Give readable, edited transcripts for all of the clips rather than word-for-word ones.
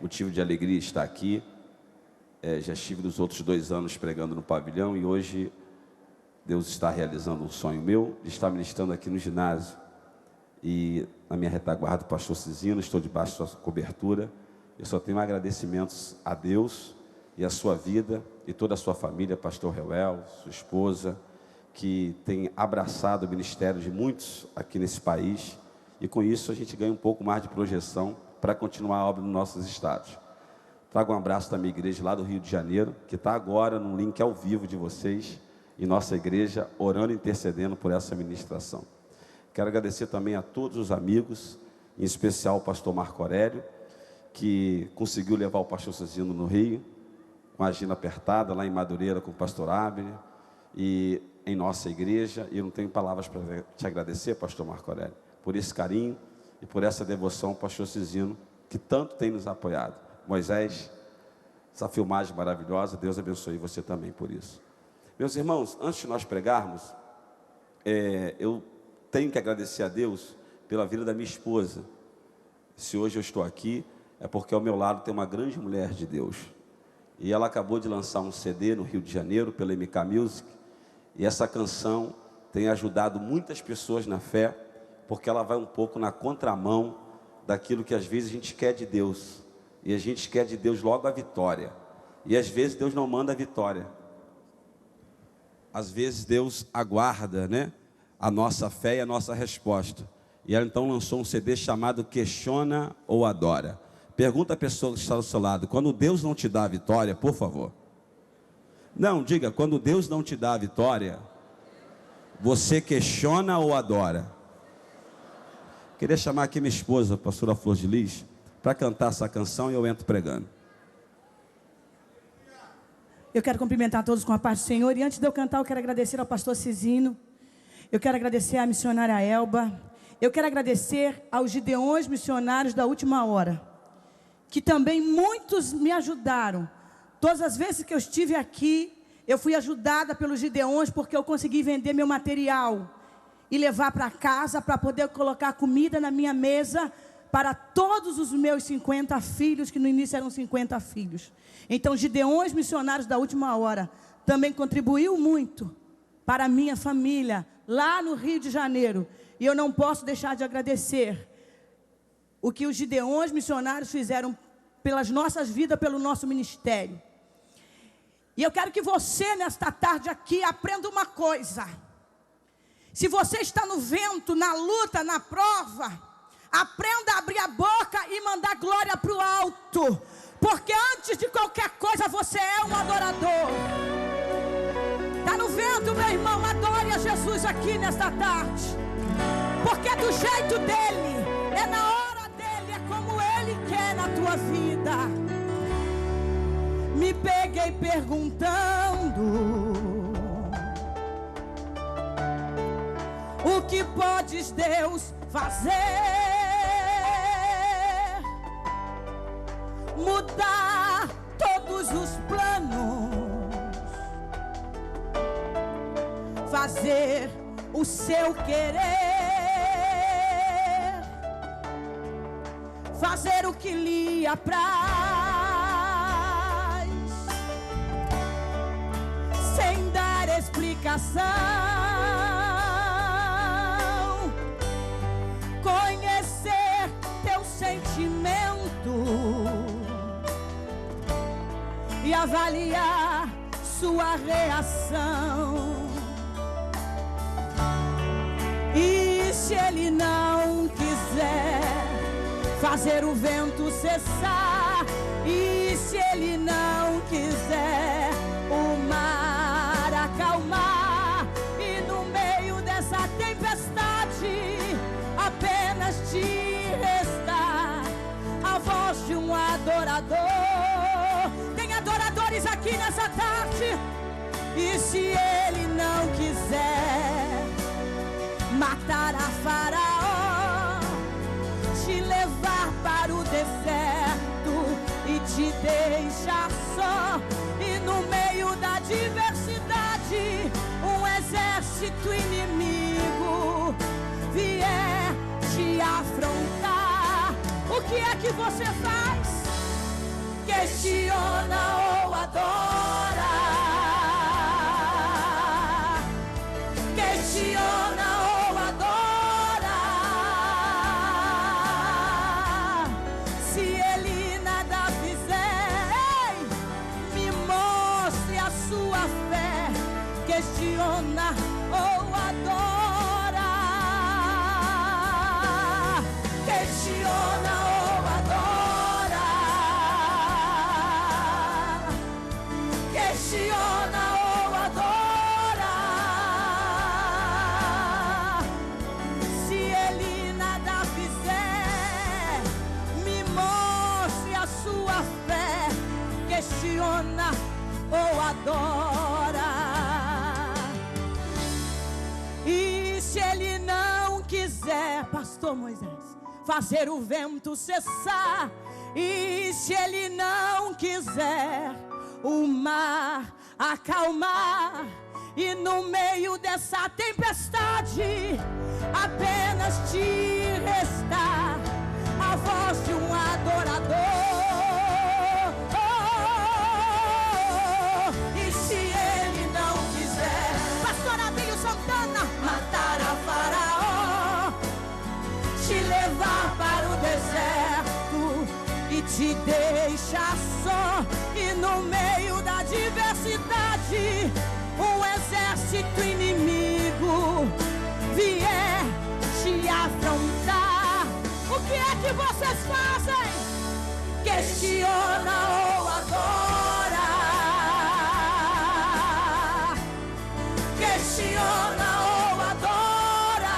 motivo de alegria estar aqui. Já estive nos outros 2 anos pregando no pavilhão e hoje Deus está realizando um sonho meu de estar ministrando aqui no ginásio. E na minha retaguarda, o pastor Cizino, estou debaixo da sua cobertura. Eu só tenho agradecimentos a Deus e a sua vida e toda a sua família, pastor Reuel, sua esposa, que tem abraçado o ministério de muitos aqui nesse país. E com isso a gente ganha um pouco mais de projeção para continuar a obra nos nossos estados. Trago um abraço da minha igreja lá do Rio de Janeiro, que está agora no link ao vivo de vocês, em nossa igreja, orando e intercedendo por essa ministração. Quero agradecer também a todos os amigos, em especial o pastor Marco Aurélio, que conseguiu levar o pastor Cezino no Rio, com a agenda apertada, lá em Madureira com o pastor Abner, e em nossa igreja. E eu não tenho palavras para te agradecer, pastor Marco Aurélio, por esse carinho e por essa devoção ao pastor Cezino, que tanto tem nos apoiado. Moisés, essa filmagem maravilhosa, Deus abençoe você também por isso. Meus irmãos, antes de nós pregarmos, eu tenho que agradecer a Deus pela vida da minha esposa. Se hoje eu estou aqui, é porque ao meu lado tem uma grande mulher de Deus. E ela acabou de lançar um CD no Rio de Janeiro, pela MK Music, e essa canção tem ajudado muitas pessoas na fé, porque ela vai um pouco na contramão daquilo que às vezes a gente quer de Deus. E a gente quer de Deus logo a vitória. E às vezes Deus não manda a vitória. Às vezes Deus aguarda, né, a nossa fé e a nossa resposta. E ela então lançou um CD chamado Questiona ou Adora. Pergunta a pessoa que está ao seu lado: quando Deus não te dá a vitória, por favor. Não, diga, quando Deus não te dá a vitória, você questiona ou adora? Queria chamar aqui minha esposa, a pastora Flor de Lis, para cantar essa canção e eu entro pregando. Eu quero cumprimentar todos com a paz do Senhor. E antes de eu cantar, eu quero agradecer ao pastor Cizino. Eu quero agradecer à missionária Elba. Eu quero agradecer aos Gideões missionários da última hora, que também muitos me ajudaram. Todas as vezes que eu estive aqui, eu fui ajudada pelos Gideões, porque eu consegui vender meu material e levar para casa, para poder colocar comida na minha mesa, para todos os meus 50 filhos, que no início eram 50 filhos. Então, Gideões missionários da última hora também contribuiu muito para a minha família, lá no Rio de Janeiro. E eu não posso deixar de agradecer o que os Gideões missionários fizeram pelas nossas vidas, pelo nosso ministério. E eu quero que você, nesta tarde aqui, aprenda uma coisa. Se você está no vento, na luta, na prova, aprenda a abrir a boca e mandar glória para o alto. Porque antes de qualquer coisa, você é um adorador. Está no vento, meu irmão, adore a Jesus aqui nesta tarde. Porque é do jeito dele, é na hora dele, é como ele quer na tua vida. Me peguei perguntando: o que podes, Deus, fazer? Mudar todos os planos, fazer o seu querer, fazer o que lhe apraz, sem dar explicação, conhecer teu sentimento e avaliar sua reação. E se ele não quiser fazer o vento cessar, e se ele não quiser o mar acalmar, e no meio dessa tempestade apenas te restar a voz de um adorador. Tem adoradores aqui nessa tarde. E se ele não quiser matar a Faraó, te levar para o deserto e te deixar só, e no meio da diversidade um exército inimigo vier te afrontar, o que é que você faz? questiona ou adora, questiona ou adora. Se ele nada fizer, ei, me mostre a sua fé. Questiona ou adora, questiona ou adora, questiona ou adora. Se ele nada fizer, me mostre a sua fé. Questiona ou adora. E se ele não quiser, pastor Moisés, fazer o vento cessar, e se ele não quiser o mar acalmar, e no meio dessa tempestade apenas te restar a voz de um adorador. E se ele não quiser, pastor Abílio Santana, matar a Faraó, te levar para o deserto e te deixar só, e no meio da diversidade um exército inimigo vier te afrontar, o que é que vocês fazem? Questiona ou adora, questiona ou adora.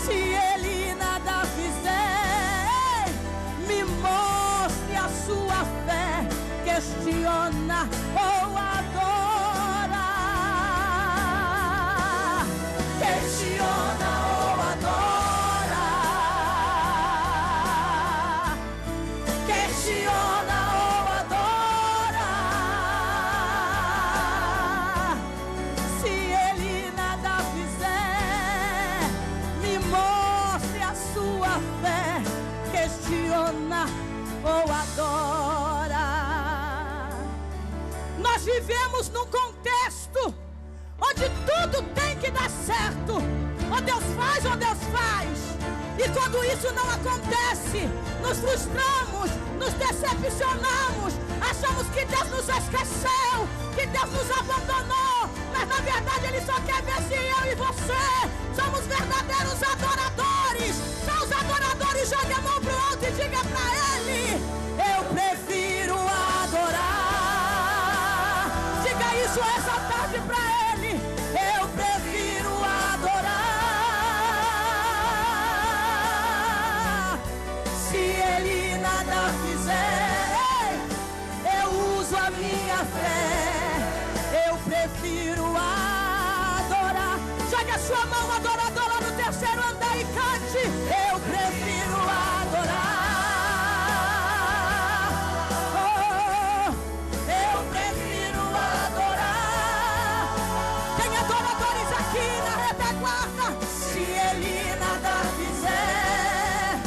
Se ele nada fizer, me mostre a sua fé. Questiona ou adora, questiona ou adora, questiona ou adora. Se ele nada fizer, me mostre a sua fé. Questiona ou adora. Nós vivemos num contexto onde tudo tem que dar certo. Ou Deus faz ou Deus faz. E quando isso não acontece, nos frustramos, nos decepcionamos, achamos que Deus nos esqueceu, que Deus nos abandonou. Mas na verdade Ele só quer ver se eu e você somos verdadeiros adoradores. São os adoradores, jogue a mão pro alto e diga pra Ele: eu prefiro adorar. Diga isso essa tarde pra Ele: eu prefiro adorar. Se Ele nada fizer, eu uso a minha fé. Eu prefiro adorar. Jogue a sua mão, adorador, lá no terceiro andar e cante: eu prefiro adorar. Oh, eu prefiro adorar. Tem adoradores aqui na retaguarda. Se ele nada fizer,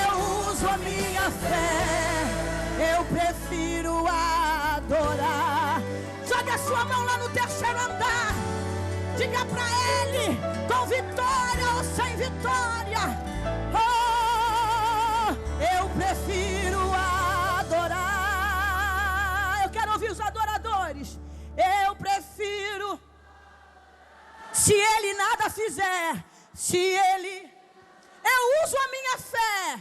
eu uso a minha fé. Eu prefiro adorar. Jogue a sua mão lá no terceiro andar. Diga pra Ele, com vitória ou sem vitória: oh, eu prefiro adorar. Eu quero ouvir os adoradores. Eu prefiro. Se Ele nada fizer, se Ele, eu uso a minha fé.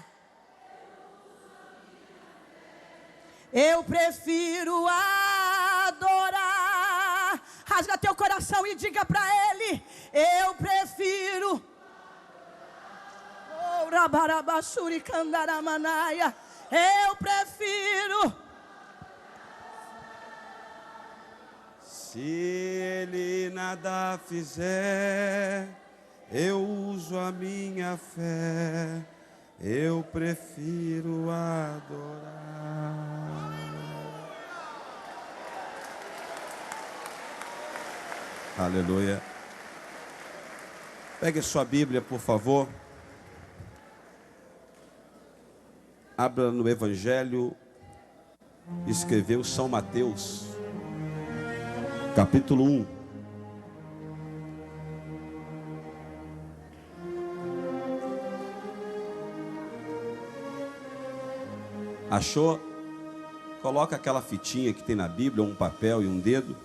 Eu prefiro adorar. Rasga teu coração e diga para Ele: eu prefiro. Oh, rabarabashuri candaramanaia. Eu prefiro. Se Ele nada fizer, eu uso a minha fé. Eu prefiro adorar. Aleluia. Pegue sua Bíblia, por favor. Abra no Evangelho, escreveu São Mateus, capítulo 1. Achou? Coloca aquela fitinha que tem na Bíblia, um papel e um dedo.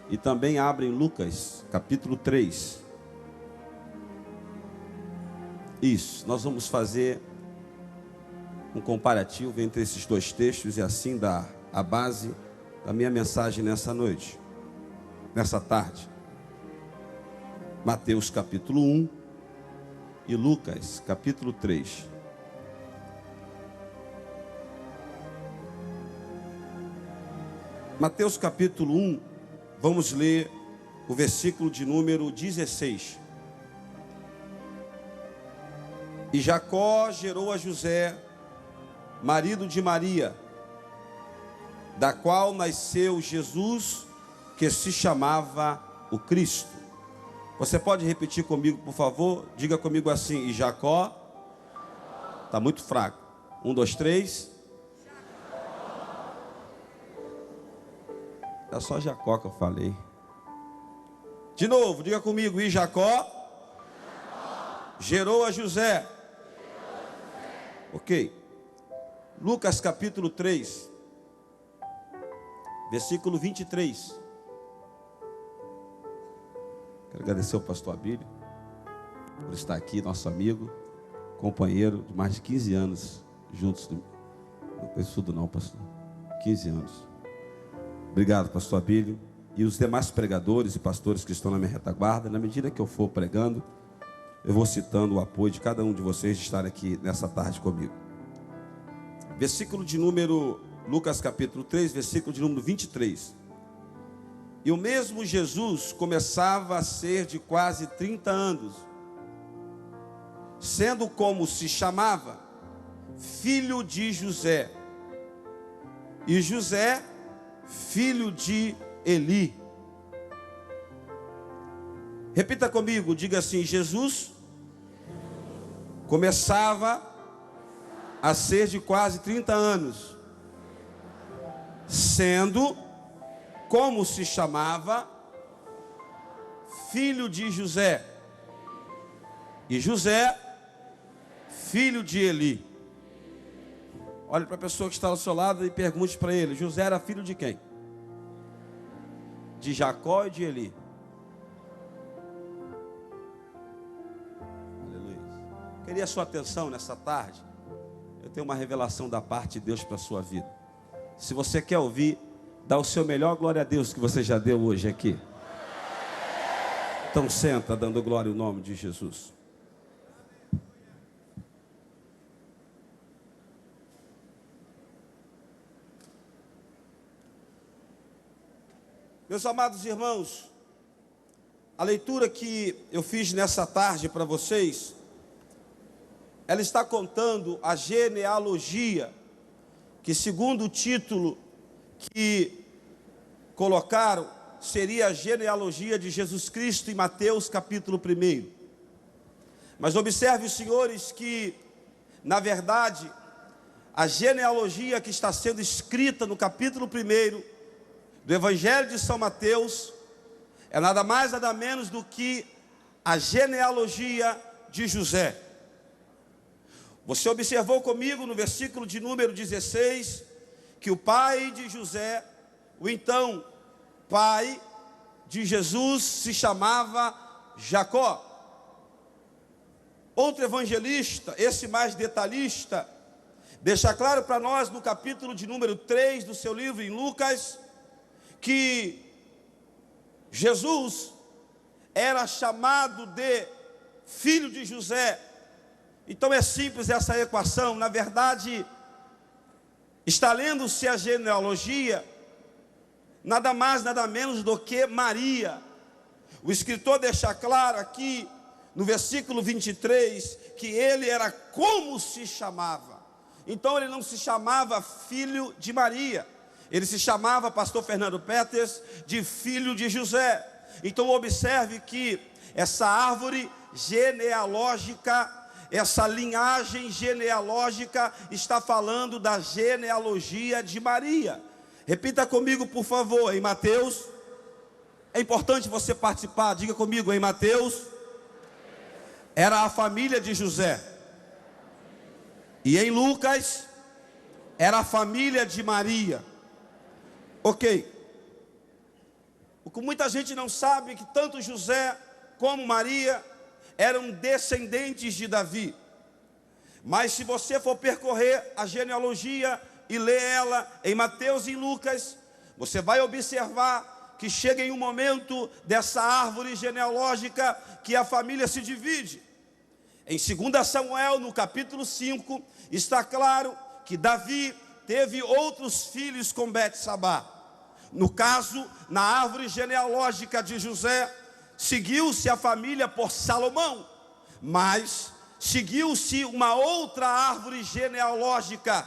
E também abre em Lucas, capítulo 3. Isso, nós vamos fazer um comparativo entre esses dois textos e assim dar a base da minha mensagem nessa noite, nessa tarde. Mateus capítulo 1 e Lucas capítulo 3. Mateus capítulo 1, vamos ler o versículo de número 16. E Jacó gerou a José, marido de Maria, da qual nasceu Jesus, que se chamava o Cristo. Você pode repetir comigo, por favor? Diga comigo assim: e Jacó, está muito fraco. 1, 2, 3. É só Jacó que eu falei. De novo, diga comigo: e Jacó gerou a José. Ok. Lucas capítulo 3, versículo 23. Quero agradecer ao pastor Abílio por estar aqui, nosso amigo, companheiro de mais de 15 anos juntos. Não penso tudo não, pastor. 15 anos. Obrigado, pastor Abílio. E os demais pregadores e pastores que estão na minha retaguarda. Na medida que eu for pregando, eu vou citando o apoio de cada um de vocês de estar aqui nessa tarde comigo. Versículo de número, Lucas capítulo 3, versículo de número 23. E o mesmo Jesus começava a ser de quase 30 anos, sendo como se chamava, filho de José. E José, filho de Eli. Repita comigo, diga assim: Jesus começava a ser de quase 30 anos, sendo como se chamava, filho de José. E José, filho de Eli. Olhe para a pessoa que está ao seu lado e pergunte para ele: José era filho de quem? De Jacó e de Eli. Aleluia. Queria a sua atenção nessa tarde. Eu tenho uma revelação da parte de Deus para a sua vida. Se você quer ouvir, dá o seu melhor glória a Deus que você já deu hoje aqui. Então senta dando glória ao nome de Jesus. Meus amados irmãos, a leitura que eu fiz nessa tarde para vocês, ela está contando a genealogia, que segundo o título que colocaram, seria a genealogia de Jesus Cristo em Mateus capítulo 1. Mas observe, os senhores, que, na verdade, a genealogia que está sendo escrita no capítulo 1 do Evangelho de São Mateus é nada mais, nada menos do que a genealogia de José. Você observou comigo no versículo de número 16 que o pai de José, o então pai de Jesus, se chamava Jacó. Outro evangelista, esse mais detalhista, deixa claro para nós no capítulo de número 3 do seu livro em Lucas, que Jesus era chamado de filho de José. Então é simples essa equação. Na verdade, está lendo-se a genealogia, nada mais, nada menos do que Maria. O escritor deixa claro aqui, no versículo 23, que ele era como se chamava. Então ele não se chamava filho de Maria, ele se chamava, pastor Fernando Peters, de filho de José. Então observe que essa árvore genealógica, essa linhagem genealógica está falando da genealogia de Maria. Repita comigo, por favor, em Mateus. É importante você participar, diga comigo, em Mateus. Era a família de José. E em Lucas, era a família de Maria. Ok. O que muita gente não sabe é que tanto José como Maria eram descendentes de Davi. Mas se você for percorrer a genealogia e ler ela em Mateus e em Lucas, você vai observar que chega em um momento dessa árvore genealógica que a família se divide. Em 2 Samuel, no capítulo 5, está claro que Davi teve outros filhos com Betsabá. No caso, na árvore genealógica de José, seguiu-se a família por Salomão, mas seguiu-se uma outra árvore genealógica,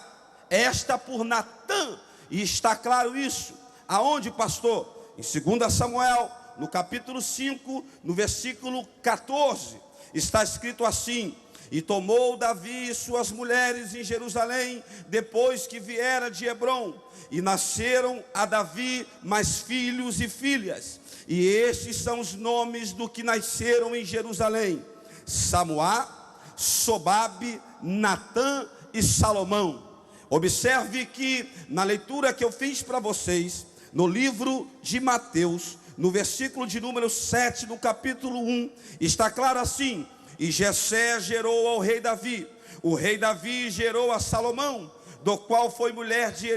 esta por Natã, e está claro isso. Aonde, pastor? Em 2 Samuel, no capítulo 5, no versículo 14, está escrito assim: e tomou Davi suas mulheres em Jerusalém, depois que viera de Hebrom, e nasceram a Davi mais filhos e filhas, e estes são os nomes do que nasceram em Jerusalém: Samuá, Sobabe, Natã e Salomão. Observe que na leitura que eu fiz para vocês, no livro de Mateus, no versículo de número 7, no capítulo 1, está claro assim: e Jessé gerou ao rei Davi, o rei Davi gerou a Salomão, do qual foi mulher de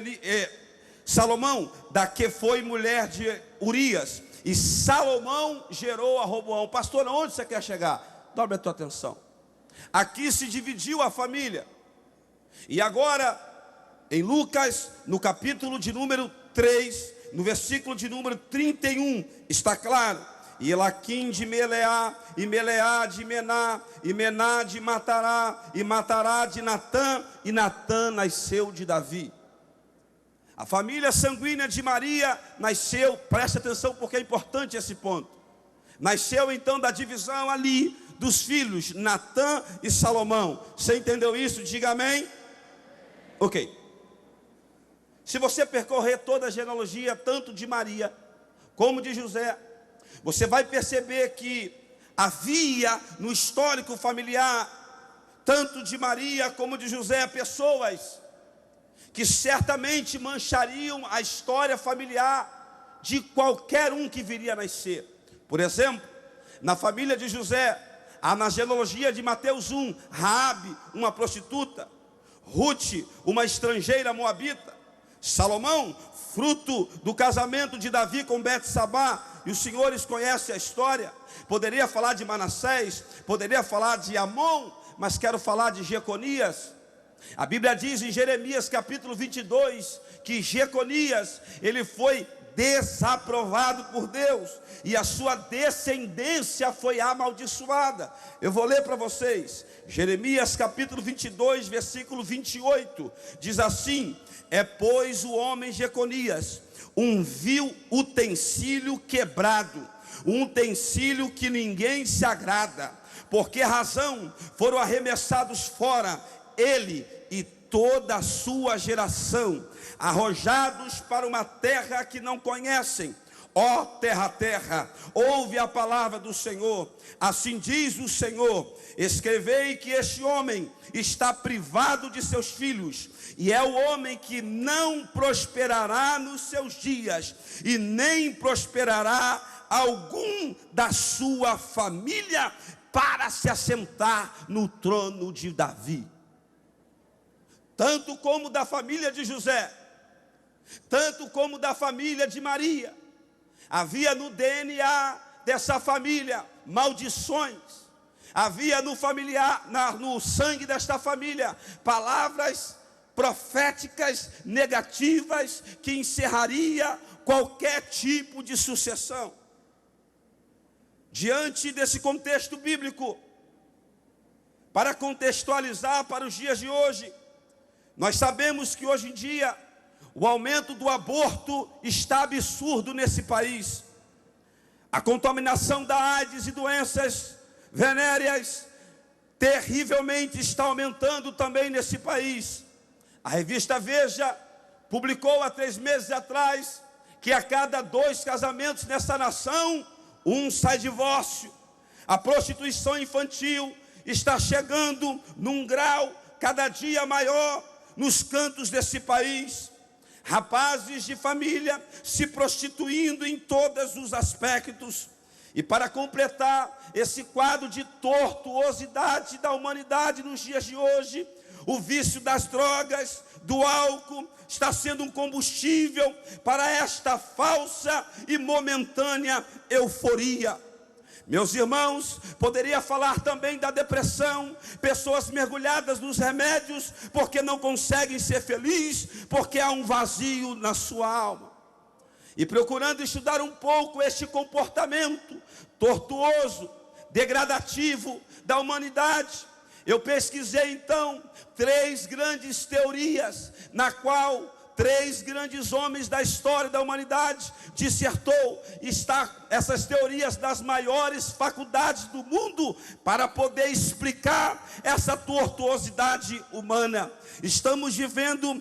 Salomão, da que foi mulher de Urias, e Salomão gerou a Roboão. Pastor, aonde você quer chegar? Dobre a tua atenção. Aqui se dividiu a família. E agora, em Lucas, no capítulo de número 3, no versículo de número 31, está claro: e Elaquim de Meleá, e Meleá de Mená, e Mená de Matará, e Matará de Natã, e Natã nasceu de Davi. A família sanguínea de Maria nasceu, preste atenção porque é importante esse ponto, nasceu então da divisão ali dos filhos Natã e Salomão. Você entendeu isso? Diga amém. Ok. Se você percorrer toda a genealogia, tanto de Maria como de José, você vai perceber que havia no histórico familiar, tanto de Maria como de José, pessoas que certamente manchariam a história familiar de qualquer um que viria a nascer. Por exemplo, na família de José, há na genealogia de Mateus 1, Raabe, uma prostituta; Ruth, uma estrangeira moabita; Salomão, fruto do casamento de Davi com Betsabá, e os senhores conhecem a história. Poderia falar de Manassés, poderia falar de Amon, mas quero falar de Jeconias. A Bíblia diz em Jeremias capítulo 22, que Jeconias, ele foi desaprovado por Deus, e a sua descendência foi amaldiçoada. Eu vou ler para vocês, Jeremias capítulo 22, versículo 28, diz assim: é pois o homem Jeconias um vil utensílio quebrado, um utensílio que ninguém se agrada. Por que razão foram arremessados fora ele e toda a sua geração, arrojados para uma terra que não conhecem? Ó terra, ouve a palavra do Senhor. Assim diz o Senhor: escrevei que este homem está privado de seus filhos, e é o homem que não prosperará nos seus dias, e nem prosperará algum da sua família para se assentar no trono de Davi. Tanto como da família de José, tanto como da família de Maria, havia no DNA dessa família maldições. Havia no familiar, no sangue desta família, palavras proféticas negativas que encerraria qualquer tipo de sucessão. Diante desse contexto bíblico, para contextualizar para os dias de hoje, nós sabemos que hoje em dia o aumento do aborto está absurdo nesse país. A contaminação da AIDS e doenças venéreas terrivelmente está aumentando também nesse país. A revista Veja publicou há 3 meses atrás que a cada 2 casamentos nessa nação, 1 sai divórcio. A prostituição infantil está chegando num grau cada dia maior nos cantos desse país. Rapazes de família se prostituindo em todos os aspectos. E para completar esse quadro de tortuosidade da humanidade nos dias de hoje, o vício das drogas, do álcool, está sendo um combustível para esta falsa e momentânea euforia. Meus irmãos, poderia falar também da depressão, pessoas mergulhadas nos remédios, porque não conseguem ser felizes, porque há um vazio na sua alma. E procurando estudar um pouco este comportamento tortuoso, degradativo da humanidade, eu pesquisei então 3 grandes teorias, na qual 3 grandes homens da história da humanidade dissertou. Essas teorias das maiores faculdades do mundo para poder explicar essa tortuosidade humana. Estamos vivendo,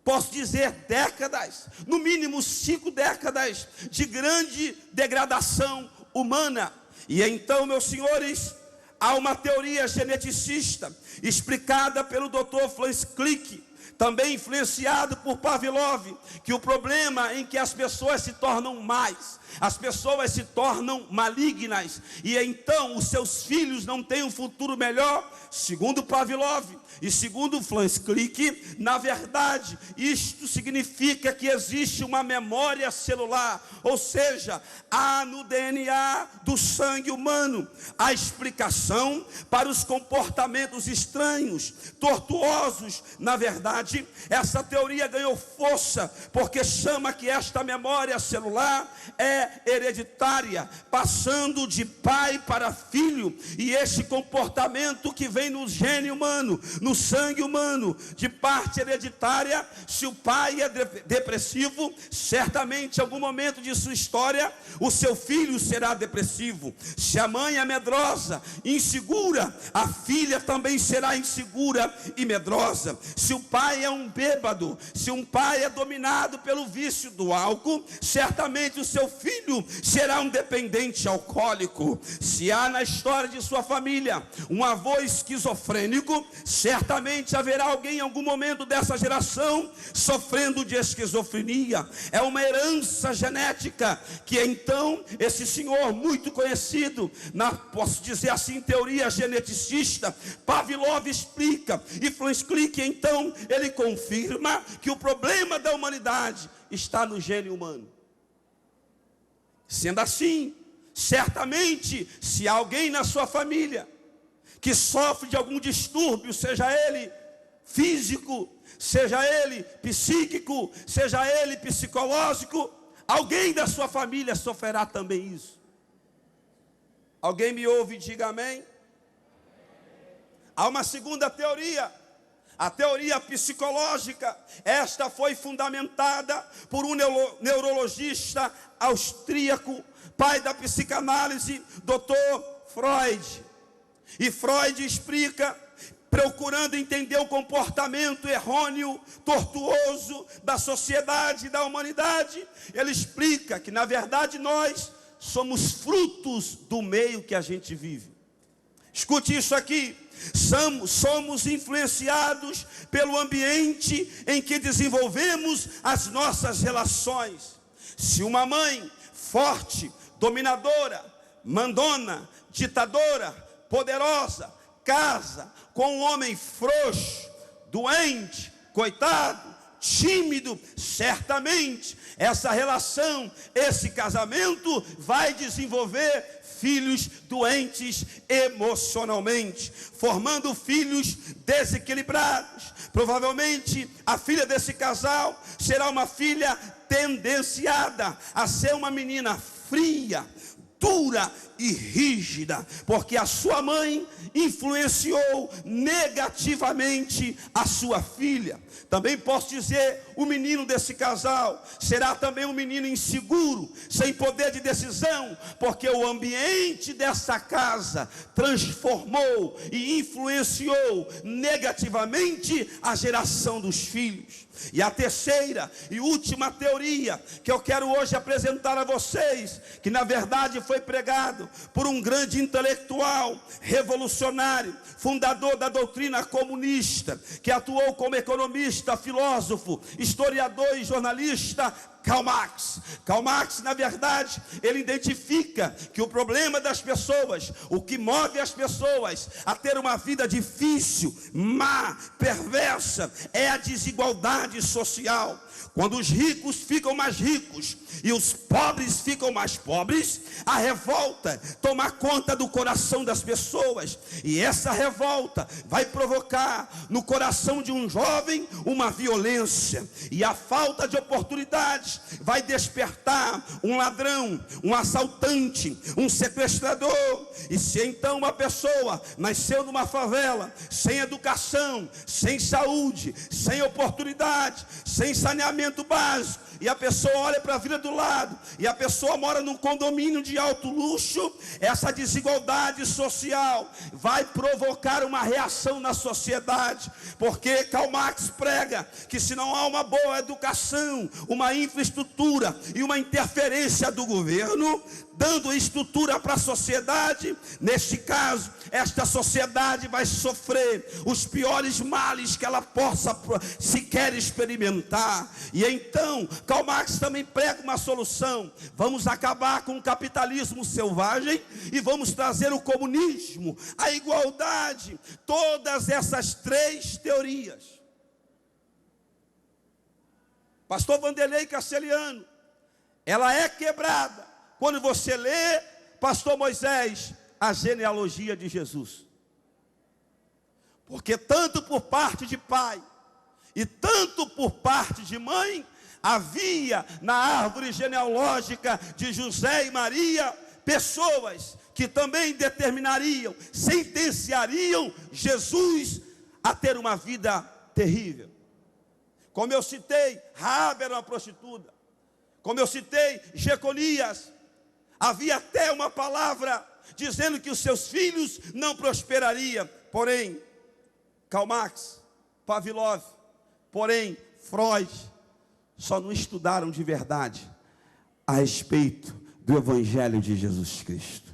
posso dizer, décadas, no mínimo 5 décadas de grande degradação humana. E então, meus senhores, há uma teoria geneticista explicada pelo Dr. Franz Crick, também influenciado por Pavlov, que o problema em que as pessoas se tornam más, as pessoas se tornam malignas, e então os seus filhos não têm um futuro melhor, segundo Pavlov. E segundo Franz Crick, na verdade, isto significa que existe uma memória celular, ou seja, há no DNA do sangue humano a explicação para os comportamentos estranhos, tortuosos. Na verdade, essa teoria ganhou força, porque chama que esta memória celular é hereditária, passando de pai para filho, e este comportamento que vem no gene humano, no sangue humano, de parte hereditária, se o pai é depressivo, certamente em algum momento de sua história, o seu filho será depressivo. Se a mãe é medrosa, insegura, a filha também será insegura e medrosa. Se o pai é um bêbado, se um pai é dominado pelo vício do álcool, certamente o seu filho será um dependente alcoólico. Se há na história de sua família um avô esquizofrênico, certamente haverá alguém em algum momento dessa geração sofrendo de esquizofrenia. É uma herança genética que então esse senhor muito conhecido, posso dizer assim, teoria geneticista, Pavlov explica, e Franz Crick então ele confirma que o problema da humanidade está no gene humano. Sendo assim, certamente, se há alguém na sua família que sofre de algum distúrbio, seja ele físico, seja ele psíquico, seja ele psicológico, alguém da sua família sofrerá também isso. Alguém me ouve e diga amém? Há uma segunda teoria, a teoria psicológica. Esta foi fundamentada por um neurologista austríaco, pai da psicanálise, Dr. Freud. E Freud explica, procurando entender o comportamento errôneo, tortuoso da sociedade e da humanidade, ele explica que na verdade nós somos frutos do meio que a gente vive. Escute isso aqui. Somos influenciados pelo ambiente em que desenvolvemos as nossas relações. Se uma mãe forte, dominadora, mandona, ditadora, poderosa, casa com um homem frouxo, doente, coitado, tímido, certamente essa relação, esse casamento vai desenvolver filhos doentes emocionalmente, formando filhos desequilibrados. Provavelmente a filha desse casal será uma filha tendenciada a ser uma menina fria, dura, e rígida, porque a sua mãe influenciou negativamente a sua filha. Também posso dizer, o menino desse casal será também um menino inseguro, sem poder de decisão, porque o ambiente dessa casa transformou e influenciou negativamente a geração dos filhos. E a terceira e última teoria que eu quero hoje apresentar a vocês, que na verdade foi pregado por um grande intelectual, revolucionário, fundador da doutrina comunista, que atuou como economista, filósofo, historiador e jornalista, Karl Marx. Karl Marx, na verdade, ele identifica que o problema das pessoas, o que move as pessoas a ter uma vida difícil, má, perversa, é a desigualdade social. Quando os ricos ficam mais ricos e os pobres ficam mais pobres, a revolta toma conta do coração das pessoas. E essa revolta vai provocar no coração de um jovem uma violência. E a falta de oportunidades vai despertar um ladrão, um assaltante, um sequestrador. E se então uma pessoa nasceu numa favela, sem educação, sem saúde, sem oportunidade, sem saneamento básico, e a pessoa olha para a vida do lado, e a pessoa mora num condomínio de alto luxo, essa desigualdade social vai provocar uma reação na sociedade, porque Karl Marx prega que se não há uma boa educação, uma infraestrutura e uma interferência do governo, dando estrutura para a sociedade, neste caso, esta sociedade vai sofrer os piores males que ela possa sequer experimentar. E então, Karl Marx também prega uma solução: vamos acabar com o capitalismo selvagem e vamos trazer o comunismo, a igualdade. Todas essas três teorias, pastor Vanderlei Castelhano, ela é quebrada quando você lê, pastor Moisés, a genealogia de Jesus. Porque tanto por parte de pai e tanto por parte de mãe, havia na árvore genealógica de José e Maria pessoas que também determinariam, sentenciariam Jesus a ter uma vida terrível. Como eu citei, Raabe era uma prostituta. Como eu citei, Jeconias, havia até uma palavra dizendo que os seus filhos não prosperariam. Porém, Karl Marx, Pavlov, porém, Freud, só não estudaram de verdade a respeito do Evangelho de Jesus Cristo.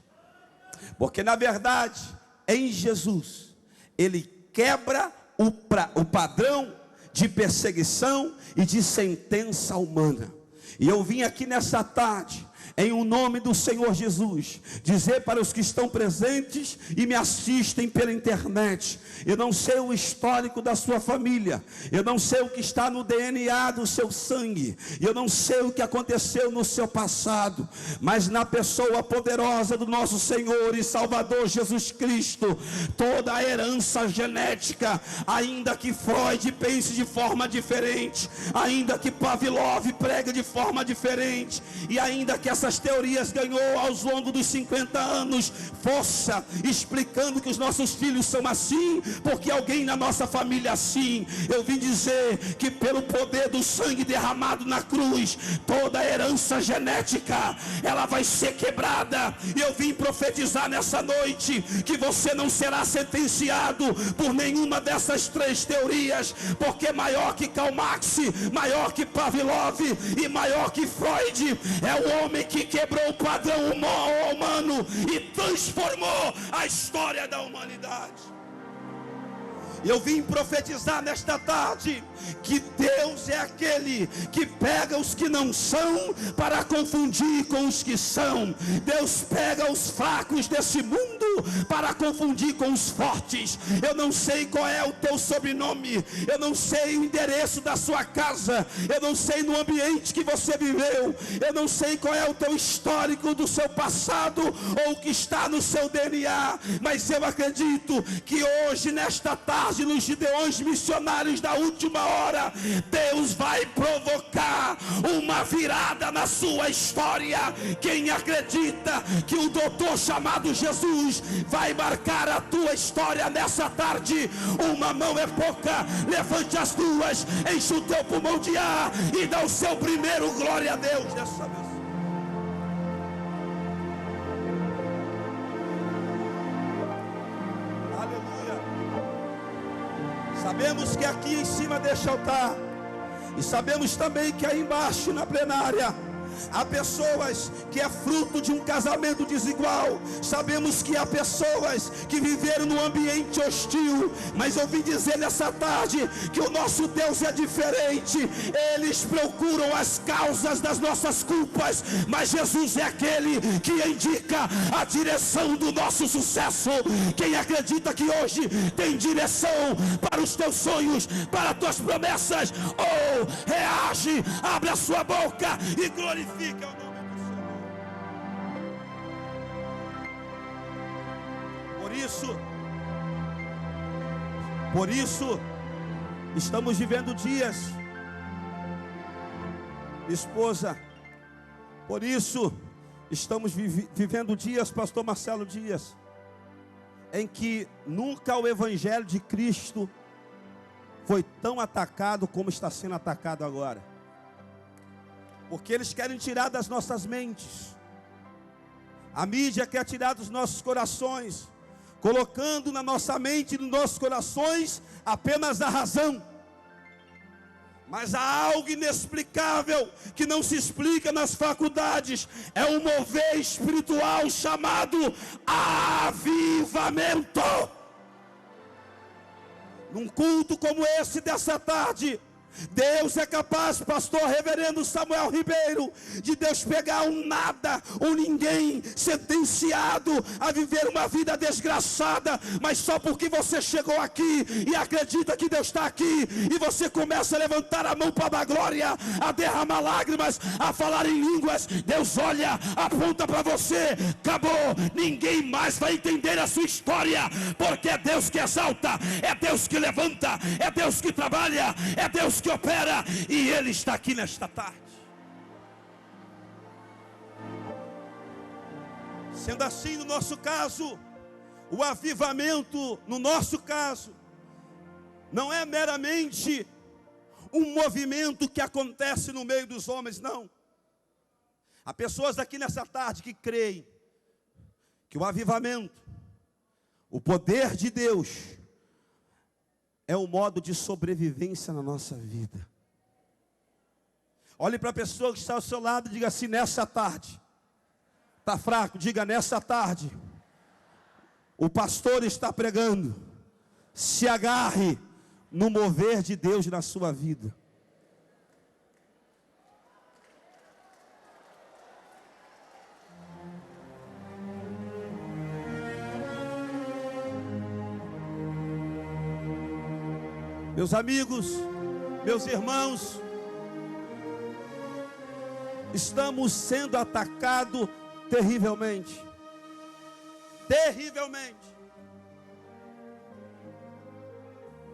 Porque, na verdade, em Jesus, ele quebra o padrão de perseguição e de sentença humana. E eu vim aqui nessa tarde, em o nome do Senhor Jesus, dizer para os que estão presentes e me assistem pela internet: eu não sei o histórico da sua família, eu não sei o que está no DNA do seu sangue, eu não sei o que aconteceu no seu passado, mas na pessoa poderosa do nosso Senhor e Salvador Jesus Cristo, toda a herança genética, ainda que Freud pense de forma diferente, ainda que Pavlov pregue de forma diferente, e ainda que essas teorias ganhou ao longo dos 50 anos força, explicando que os nossos filhos são assim, porque alguém na nossa família é assim. Eu vim dizer que pelo poder do sangue derramado na cruz, toda a herança genética, ela vai ser quebrada. E eu vim profetizar nessa noite que você não será sentenciado por nenhuma dessas três teorias, porque maior que Karl Marx, maior que Pavlov e maior que Freud é o homem que quebrou o padrão humano e transformou a história da humanidade. Eu vim profetizar nesta tarde que Deus é aquele que pega os que não são para confundir com os que são. Deus pega os fracos desse mundo para confundir com os fortes. Eu não sei qual é o teu sobrenome, eu não sei o endereço da sua casa, eu não sei no ambiente que você viveu, eu não sei qual é o teu histórico do seu passado ou o que está no seu DNA, mas eu acredito que hoje, nesta tarde, tarde, nos Gideões missionários da última hora, Deus vai provocar uma virada na sua história. Quem acredita que o doutor chamado Jesus vai marcar a tua história nessa tarde? Uma mão é pouca, levante as duas, enche o teu pulmão de ar e dá o seu primeiro glória a Deus dessa vez. Aleluia. Sabemos que aqui em cima deste altar, e sabemos também que aí embaixo na plenária, há pessoas que é fruto de um casamento desigual. Sabemos que há pessoas que viveram num ambiente hostil, mas eu vim dizer nessa tarde que o nosso Deus é diferente. Eles procuram as causas das nossas culpas, mas Jesus é aquele que indica a direção do nosso sucesso. Quem acredita que hoje tem direção para os teus sonhos, para as tuas promessas, reage, abre a sua boca e glorifica o nome do Senhor. Por isso, estamos vivendo dias, esposa, por isso, estamos vivendo dias, pastor Marcelo Dias, em que nunca o Evangelho de Cristo foi tão atacado como está sendo atacado agora. Porque eles querem tirar das nossas mentes. A mídia quer tirar dos nossos corações, colocando na nossa mente e nos nossos corações apenas a razão. Mas há algo inexplicável que não se explica nas faculdades. É um mover espiritual chamado avivamento. Num culto como esse dessa tarde, Deus é capaz, pastor reverendo Samuel Ribeiro, de Deus pegar um nada, um ninguém, sentenciado a viver uma vida desgraçada, mas só porque você chegou aqui e acredita que Deus está aqui, e você começa a levantar a mão para dar glória, a derramar lágrimas, a falar em línguas, Deus olha, aponta para você, acabou, ninguém mais vai entender a sua história, porque é Deus que exalta, é Deus que levanta, é Deus que trabalha, é Deus que opera, e Ele está aqui nesta tarde. Sendo assim, no nosso caso, o avivamento, no nosso caso, não é meramente um movimento que acontece no meio dos homens, não. Há pessoas aqui nessa tarde que creem que o avivamento, o poder de Deus, é um modo de sobrevivência na nossa vida. Olhe para a pessoa que está ao seu lado e diga assim: nessa tarde, está fraco, diga: nessa tarde, o pastor está pregando, se agarre no mover de Deus na sua vida. Meus amigos, meus irmãos, estamos sendo atacados terrivelmente. Terrivelmente.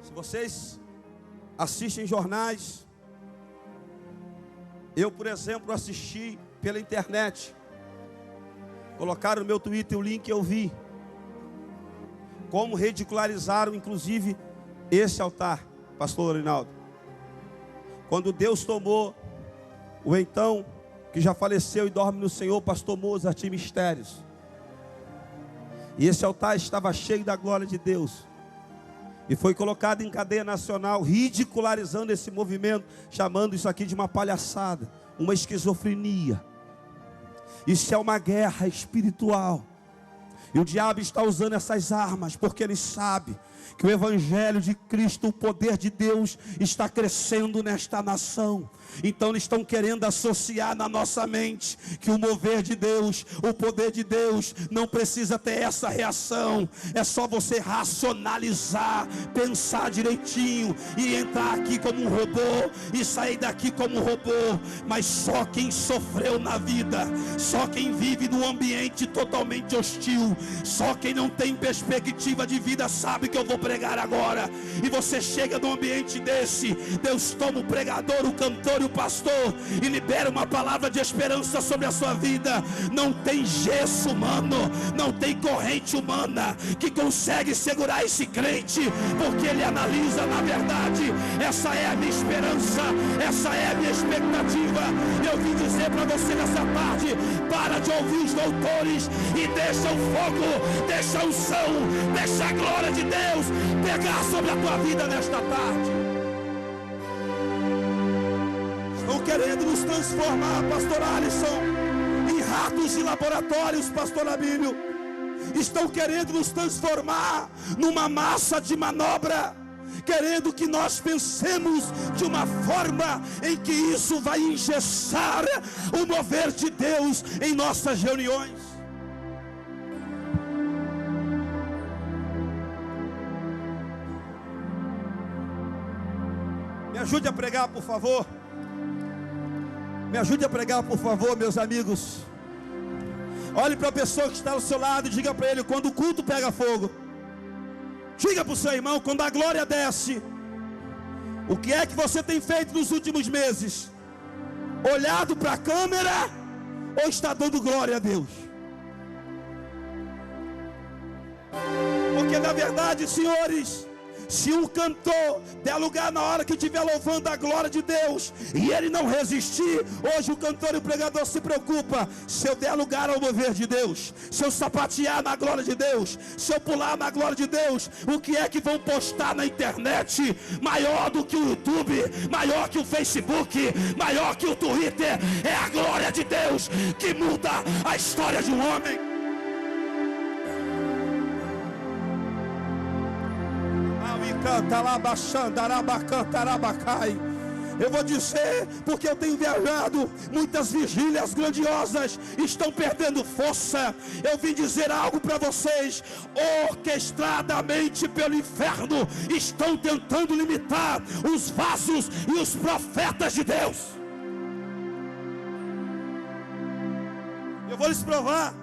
Se vocês assistem jornais, eu, por exemplo, assisti pela internet. Colocaram no meu Twitter o link e eu vi. Como ridicularizaram, inclusive, esse altar. Pastor Rinaldo, quando Deus tomou o então, que já faleceu e dorme no Senhor, pastor Mozart Mistérios, e esse altar estava cheio da glória de Deus, e foi colocado em cadeia nacional, ridicularizando esse movimento, chamando isso aqui de uma palhaçada, uma esquizofrenia. Isso é uma guerra espiritual, e o diabo está usando essas armas, porque ele sabe que o Evangelho de Cristo, o poder de Deus, está crescendo nesta nação. Então eles estão querendo associar na nossa mente que o mover de Deus, o poder de Deus, não precisa ter essa reação. É só você racionalizar, pensar direitinho e entrar aqui como um robô e sair daqui como um robô. Mas só quem sofreu na vida, só quem vive num ambiente totalmente hostil, só quem não tem perspectiva de vida sabe que eu vou vou pregar agora. E você chega num ambiente desse, Deus toma o pregador, o cantor e o pastor e libera uma palavra de esperança sobre a sua vida. Não tem gesso humano, não tem corrente humana que consegue segurar esse crente, porque ele analisa, na verdade, essa é a minha esperança, essa é a minha expectativa. Eu vim dizer para você nessa tarde: para de ouvir os doutores e deixa o fogo, deixa a unção, deixa a glória de Deus pegar sobre a tua vida nesta tarde. Estão querendo nos transformar, pastor Alisson, em ratos de laboratórios, pastor Abílio. Estão querendo nos transformar numa massa de manobra, querendo que nós pensemos de uma forma em que isso vai engessar o mover de Deus em nossas reuniões. Me ajude a pregar, por favor. Me ajude a pregar, por favor, meus amigos. Olhe para a pessoa que está ao seu lado e diga para ele: quando o culto pega fogo, diga para o seu irmão, quando a glória desce, o que é que você tem feito nos últimos meses? Olhado para a câmera ou está dando glória a Deus? Porque na verdade, senhores, se um cantor der lugar na hora que estiver louvando a glória de Deus e ele não resistir, hoje o cantor e o pregador se preocupa: se eu der lugar ao mover de Deus, se eu sapatear na glória de Deus, se eu pular na glória de Deus, o que é que vão postar na internet? Maior do que o YouTube, maior que o Facebook, maior que o Twitter, é a glória de Deus que muda a história de um homem. Eu vou dizer, porque eu tenho viajado, muitas vigílias grandiosas estão perdendo força. Eu vim dizer algo para vocês: orquestradamente pelo inferno estão tentando limitar os vasos e os profetas de Deus. Eu vou lhes provar.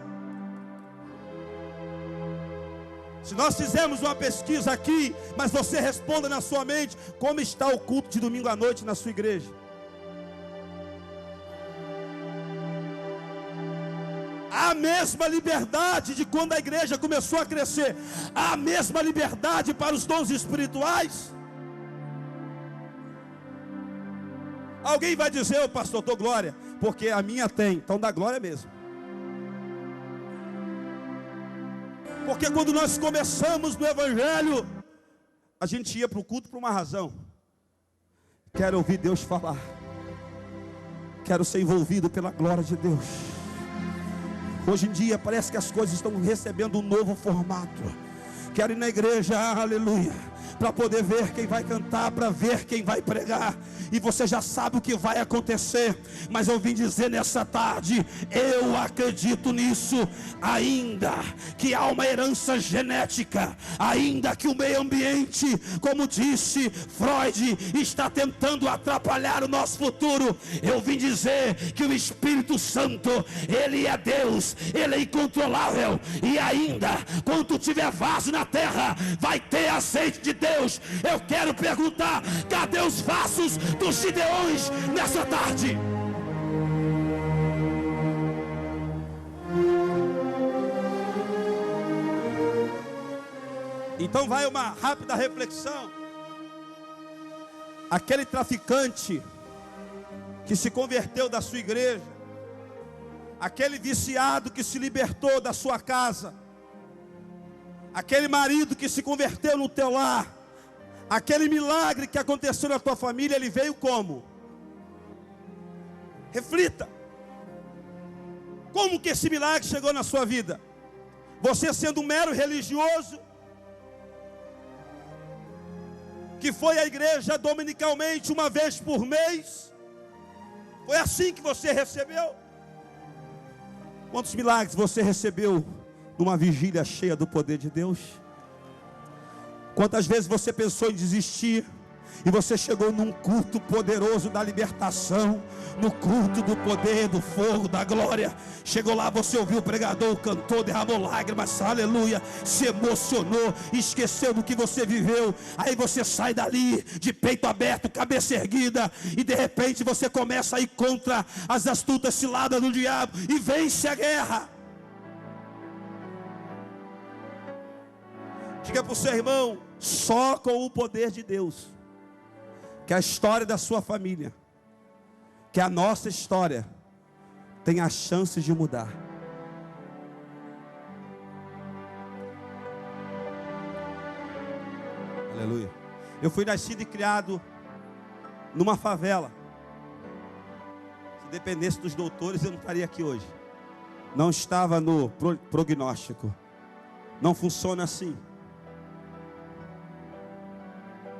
Se nós fizermos uma pesquisa aqui, mas você responda na sua mente: como está o culto de domingo à noite na sua igreja? A mesma liberdade de quando a igreja começou a crescer, a mesma liberdade para os dons espirituais. Alguém vai dizer: ô pastor, dou glória, porque a minha tem, então dá glória mesmo. Porque quando nós começamos no Evangelho, a gente ia para o culto por uma razão: quero ouvir Deus falar, quero ser envolvido pela glória de Deus. Hoje em dia parece que as coisas estão recebendo um novo formato. Quero ir na igreja, aleluia, para poder ver quem vai cantar, para ver quem vai pregar. E você já sabe o que vai acontecer. Mas eu vim dizer nessa tarde: eu acredito nisso. Ainda que há uma herança genética, ainda que o meio ambiente, como disse Freud, está tentando atrapalhar o nosso futuro, eu vim dizer que o Espírito Santo, Ele é Deus, Ele é incontrolável. E ainda, quando tiver vaso na terra, vai ter azeite de Deus. Eu quero perguntar: cadê os vasos dos Gideões nessa tarde? Então vai uma rápida reflexão. Aquele traficante que se converteu da sua igreja, aquele viciado que se libertou da sua casa, aquele marido que se converteu no teu lar, aquele milagre que aconteceu na tua família, ele veio como? Reflita. Como que esse milagre chegou na sua vida? Você sendo um mero religioso, que foi à igreja dominicalmente uma vez por mês? Foi assim que você recebeu? Quantos milagres você recebeu numa vigília cheia do poder de Deus? Quantas vezes você pensou em desistir? E você chegou num culto poderoso da libertação, no culto do poder, do fogo, da glória. Chegou lá, você ouviu o pregador, o cantor, derramou lágrimas, aleluia, se emocionou, esqueceu do que você viveu. Aí você sai dali, de peito aberto, cabeça erguida, e de repente você começa a ir contra as astutas ciladas do diabo, e vence a guerra. Diga para o seu irmão, só com o poder de Deus, que a história da sua família, que a nossa história tem a chance de mudar. Aleluia. Eu fui nascido e criado numa favela. Se dependesse dos doutores, eu não estaria aqui hoje. Não estava no prognóstico. Não funciona assim.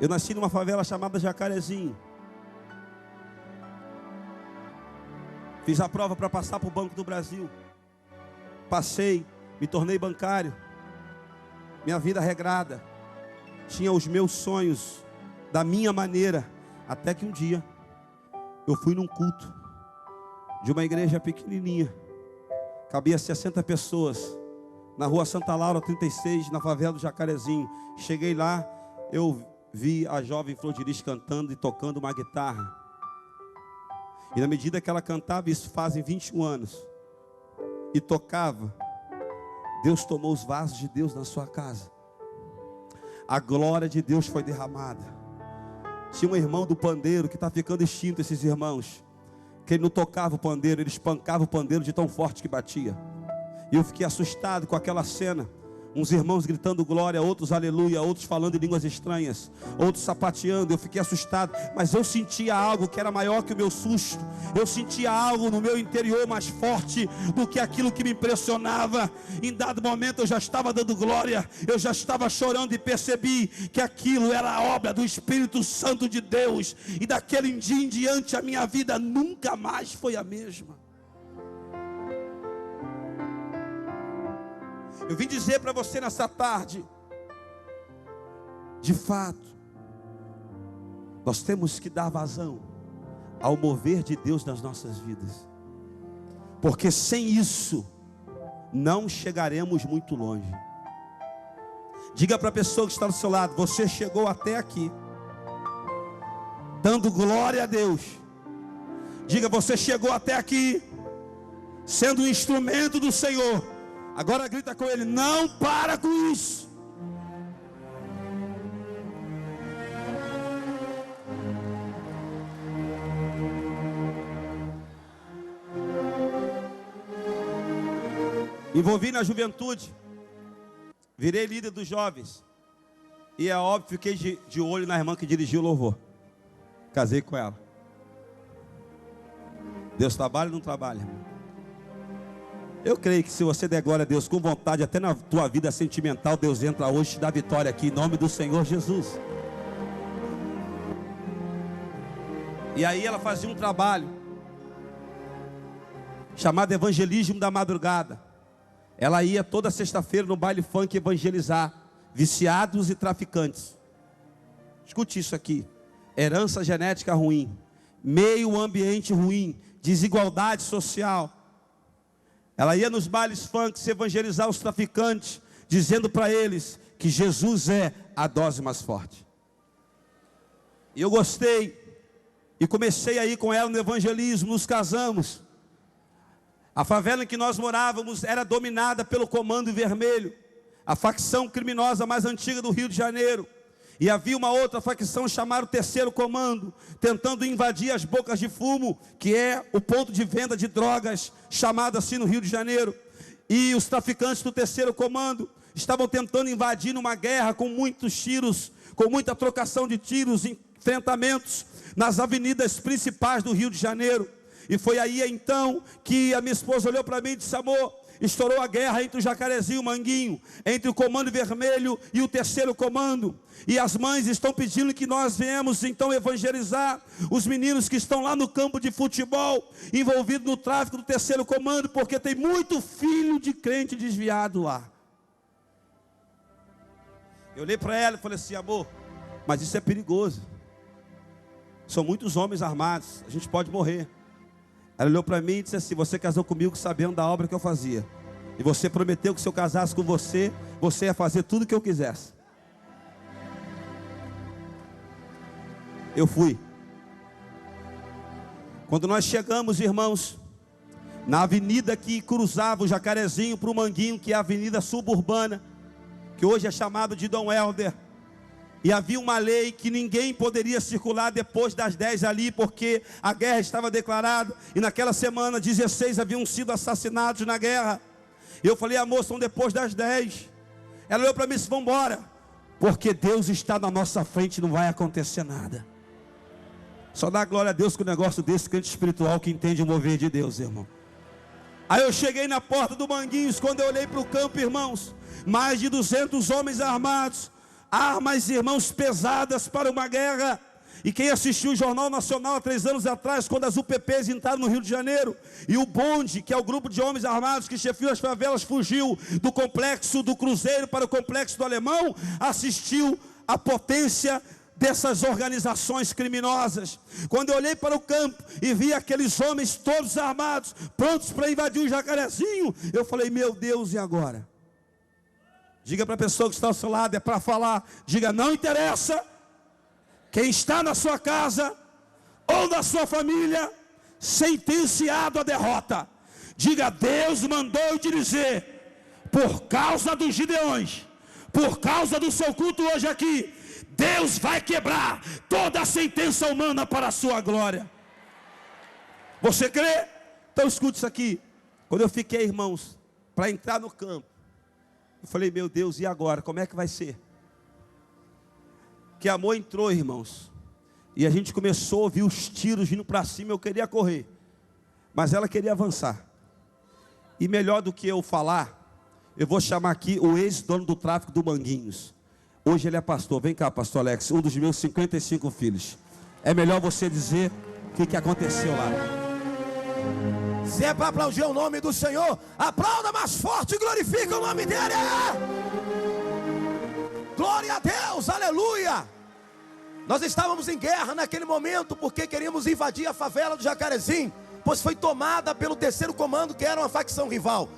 Eu nasci numa favela chamada Jacarezinho. Fiz a prova para passar para o Banco do Brasil. Passei, me tornei bancário. Minha vida regrada. Tinha os meus sonhos da minha maneira. Até que um dia eu fui num culto de uma igreja pequenininha. Cabia 60 pessoas. Na rua Santa Laura 36, na favela do Jacarezinho. Cheguei lá, eu vi a jovem Flor de Lis cantando e tocando uma guitarra. E na medida que ela cantava, isso fazem 21 anos, e tocava, Deus tomou os vasos de Deus na sua casa. A glória de Deus foi derramada. Tinha um irmão do pandeiro, que está ficando extinto, esses irmãos, que ele não tocava o pandeiro, ele espancava o pandeiro de tão forte que batia. E eu fiquei assustado com aquela cena. Uns irmãos gritando glória, outros aleluia, outros falando em línguas estranhas, outros sapateando. Eu fiquei assustado, mas eu sentia algo que era maior que o meu susto. Eu sentia algo no meu interior mais forte do que aquilo que me impressionava. Em dado momento eu já estava dando glória, eu já estava chorando e percebi que aquilo era a obra do Espírito Santo de Deus. E daquele dia em diante a minha vida nunca mais foi a mesma. Eu vim dizer para você nessa tarde, de fato, nós temos que dar vazão ao mover de Deus nas nossas vidas, porque sem isso, não chegaremos muito longe. Diga para a pessoa que está do seu lado, você chegou até aqui, dando glória a Deus. Diga, você chegou até aqui, sendo um instrumento do Senhor. Agora grita com ele, não para com isso. Envolvi na juventude, virei líder dos jovens. E é óbvio, fiquei de olho na irmã que dirigiu o louvor. Casei com ela. Deus trabalha ou não trabalha, irmão? Eu creio que se você der glória a Deus com vontade, até na tua vida sentimental, Deus entra hoje e te dá vitória aqui, em nome do Senhor Jesus. E aí ela fazia um trabalho chamado Evangelismo da Madrugada. Ela ia toda sexta-feira no baile funk evangelizar viciados e traficantes. Escute isso aqui: herança genética ruim, meio ambiente ruim, desigualdade social. Ela ia nos bailes funk evangelizar os traficantes, dizendo para eles que Jesus é a dose mais forte. E eu gostei, e comecei a ir com ela no evangelismo, nos casamos. A favela em que nós morávamos era dominada pelo Comando Vermelho, a facção criminosa mais antiga do Rio de Janeiro. E havia uma outra facção chamada Terceiro Comando, tentando invadir as bocas de fumo, que é o ponto de venda de drogas, chamado assim no Rio de Janeiro. E os traficantes do Terceiro Comando estavam tentando invadir numa guerra com muitos tiros, com muita trocação de tiros, enfrentamentos nas avenidas principais do Rio de Janeiro. E foi aí então que a minha esposa olhou para mim e disse: amor, estourou a guerra entre o Jacarezinho e o Manguinho, entre o Comando Vermelho e o Terceiro Comando. E as mães estão pedindo que nós venhamos então evangelizar os meninos que estão lá no campo de futebol, envolvidos no tráfico do Terceiro Comando, porque tem muito filho de crente desviado lá. Eu olhei para ela e falei assim: amor, mas isso é perigoso. São muitos homens armados, a gente pode morrer. Ela olhou para mim e disse assim: você casou comigo sabendo da obra que eu fazia. E você prometeu que se eu casasse com você, você ia fazer tudo o que eu quisesse. Eu fui. Quando nós chegamos, irmãos, na avenida que cruzava o Jacarezinho para o Manguinho, que é a avenida suburbana, que hoje é chamado de Dom Helder, e havia uma lei que ninguém poderia circular depois das 10 ali, porque a guerra estava declarada, e naquela semana 16 haviam sido assassinados na guerra. Eu falei: a moça, são depois das 10. Ela olhou para mim e disse: vamos embora, porque Deus está na nossa frente, não vai acontecer nada. Só dá glória a Deus com um negócio desse, crente espiritual que entende o mover de Deus, irmão. Aí eu cheguei na porta do Manguinhos, quando eu olhei para o campo, irmãos, mais de 200 homens armados, armas, irmãos, pesadas para uma guerra. E quem assistiu o Jornal Nacional há 3 anos atrás, quando as UPPs entraram no Rio de Janeiro, e o bonde, que é o grupo de homens armados que chefiam as favelas, fugiu do complexo do Cruzeiro para o complexo do Alemão, assistiu a potência dessas organizações criminosas. Quando eu olhei para o campo e vi aqueles homens todos armados, prontos para invadir o Jacarezinho, eu falei: meu Deus, e agora? Diga para a pessoa que está ao seu lado: é para falar. Diga: não interessa quem está na sua casa ou na sua família, sentenciado à derrota. Diga: Deus mandou eu te dizer, por causa dos Gideões, por causa do seu culto hoje aqui, Deus vai quebrar toda a sentença humana para a sua glória. Você crê? Então escute isso aqui. Quando eu fiquei, irmãos, para entrar no campo, eu falei: meu Deus, e agora? Como é que vai ser? Que amor entrou, irmãos, e a gente começou a ouvir os tiros vindo para cima. Eu queria correr, mas ela queria avançar. E melhor do que eu falar, eu vou chamar aqui o ex-dono do tráfico do Manguinhos. Hoje ele é pastor. Vem cá, pastor Alex, um dos meus 55 filhos. É melhor você dizer o que aconteceu lá. Se é para aplaudir o nome do Senhor, aplauda mais forte e glorifica o nome dele. Glória a Deus, aleluia. Nós estávamos em guerra naquele momento, porque queríamos invadir a favela do Jacarezinho, pois foi tomada pelo 3º comando, que era uma facção rival.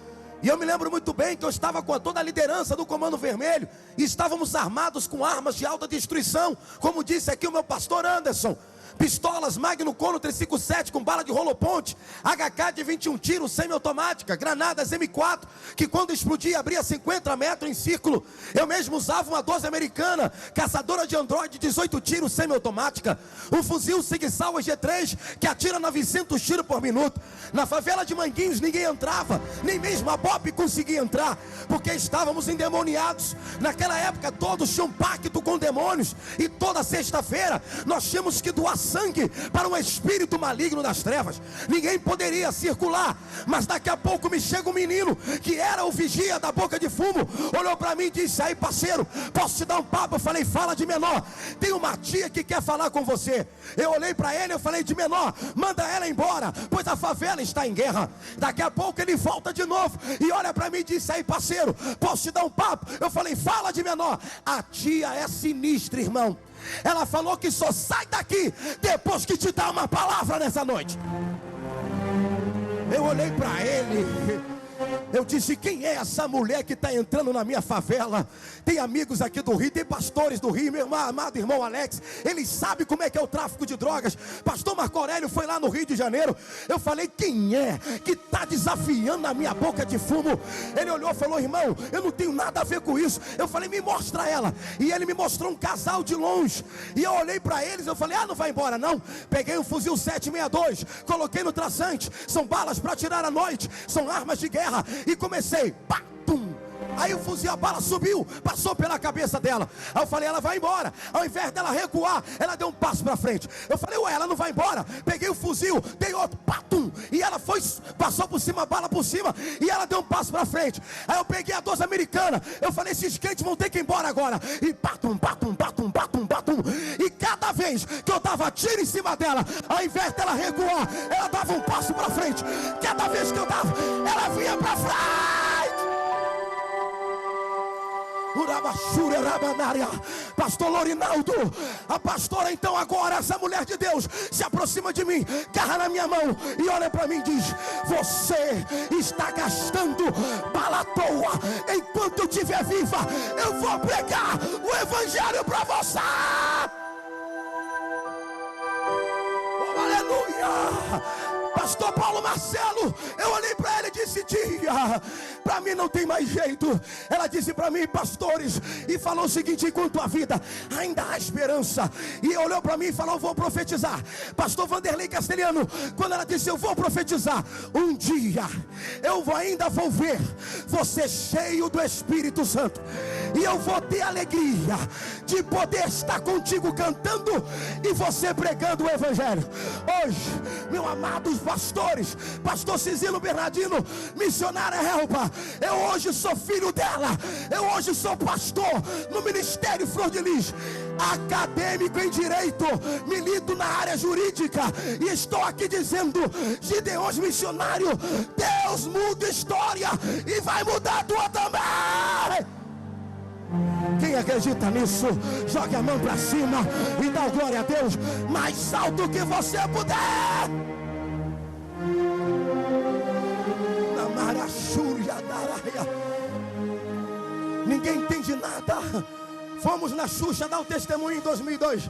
E eu me lembro muito bem que eu estava com toda a liderança do Comando Vermelho, e estávamos armados com armas de alta destruição, como disse aqui o meu pastor Anderson. Pistolas Magnum Kono 357 com bala de rolo-ponte, HK de 21 tiros, semi-automática, granadas M4, que quando explodia abria 50 metros em círculo. Eu mesmo usava uma 12 americana, caçadora de Android, 18 tiros, semi-automática, um fuzil Sig Sauer G3, que atira 900 tiros por minuto. Na favela de Manguinhos ninguém entrava, nem mesmo a BOP conseguia entrar, porque estávamos endemoniados. Naquela época todos tinham pacto com demônios, e toda sexta-feira nós tínhamos que doar sangue para um espírito maligno das trevas. Ninguém poderia circular, mas daqui a pouco me chega um menino, que era o vigia da boca de fumo, olhou para mim e disse: aí parceiro, posso te dar um papo? Eu falei: fala, de menor, tem uma tia que quer falar com você. Eu olhei para ele, eu falei: de menor, manda ela embora, pois a favela está em guerra. Daqui a pouco ele volta de novo e olha para mim e disse: aí parceiro, posso te dar um papo? Eu falei: fala, de menor. A tia é sinistra, irmão. Ela falou que só sai daqui depois que te dá uma palavra nessa noite. Eu olhei para ele, eu disse: quem é essa mulher que está entrando na minha favela? Tem amigos aqui do Rio, tem pastores do Rio, meu amado irmão Alex, ele sabe como é que é o tráfico de drogas. Pastor Marco Aurélio foi lá no Rio de Janeiro. Eu falei: quem é que está desafiando a minha boca de fumo? Ele olhou e falou: irmão, eu não tenho nada a ver com isso. Eu falei: me mostra ela. E ele me mostrou um casal de longe, e eu olhei para eles, eu falei: não vai embora não. Peguei um fuzil 762, coloquei no traçante, são balas para tirar à noite, são armas de guerra, e comecei, pá, pum. Aí o fuzil, a bala subiu, passou pela cabeça dela. Aí eu falei: ela vai embora. Ao invés dela recuar, ela deu um passo para frente. Eu falei: ué, ela não vai embora. Peguei o fuzil, dei outro, patum, e ela foi, passou por cima, a bala por cima, e ela deu um passo para frente. Aí eu peguei a 12 americana. Eu falei: esses crentes vão ter que ir embora agora. E patum, patum, patum, patum, patum. E cada vez que eu dava tiro em cima dela, ao invés dela recuar, ela dava um passo para frente. Cada vez que eu dava, ela vinha para frente. Pastor Lorinaldo, a pastora então agora, essa mulher de Deus, se aproxima de mim, agarra na minha mão e olha para mim e diz: você está gastando bala à toa. Enquanto eu estiver viva, eu vou pregar o evangelho para você. Oh, aleluia. Pastor Paulo Marcelo, eu olhei para ele e disse: dia, para mim não tem mais jeito. Ela disse para mim: pastores, e falou o seguinte: enquanto a vida ainda há esperança. E olhou para mim e falou: vou profetizar. Pastor Vanderlei Castelhano, quando ela disse: eu vou profetizar, um dia eu ainda vou ver você cheio do Espírito Santo, e eu vou ter alegria de poder estar contigo cantando e você pregando o evangelho. Hoje, meus amados pastores, pastor Cisilo Bernardino, missionária Elba, eu hoje sou filho dela, eu hoje sou pastor no Ministério Flor de Lis, acadêmico em direito, milito na área jurídica, e estou aqui dizendo: Gideões missionário, Deus muda a história e vai mudar a tua também. Quem acredita nisso, jogue a mão para cima e dá glória a Deus mais alto que você puder. Ninguém entende nada. Fomos na Xuxa dar o testemunho em 2002,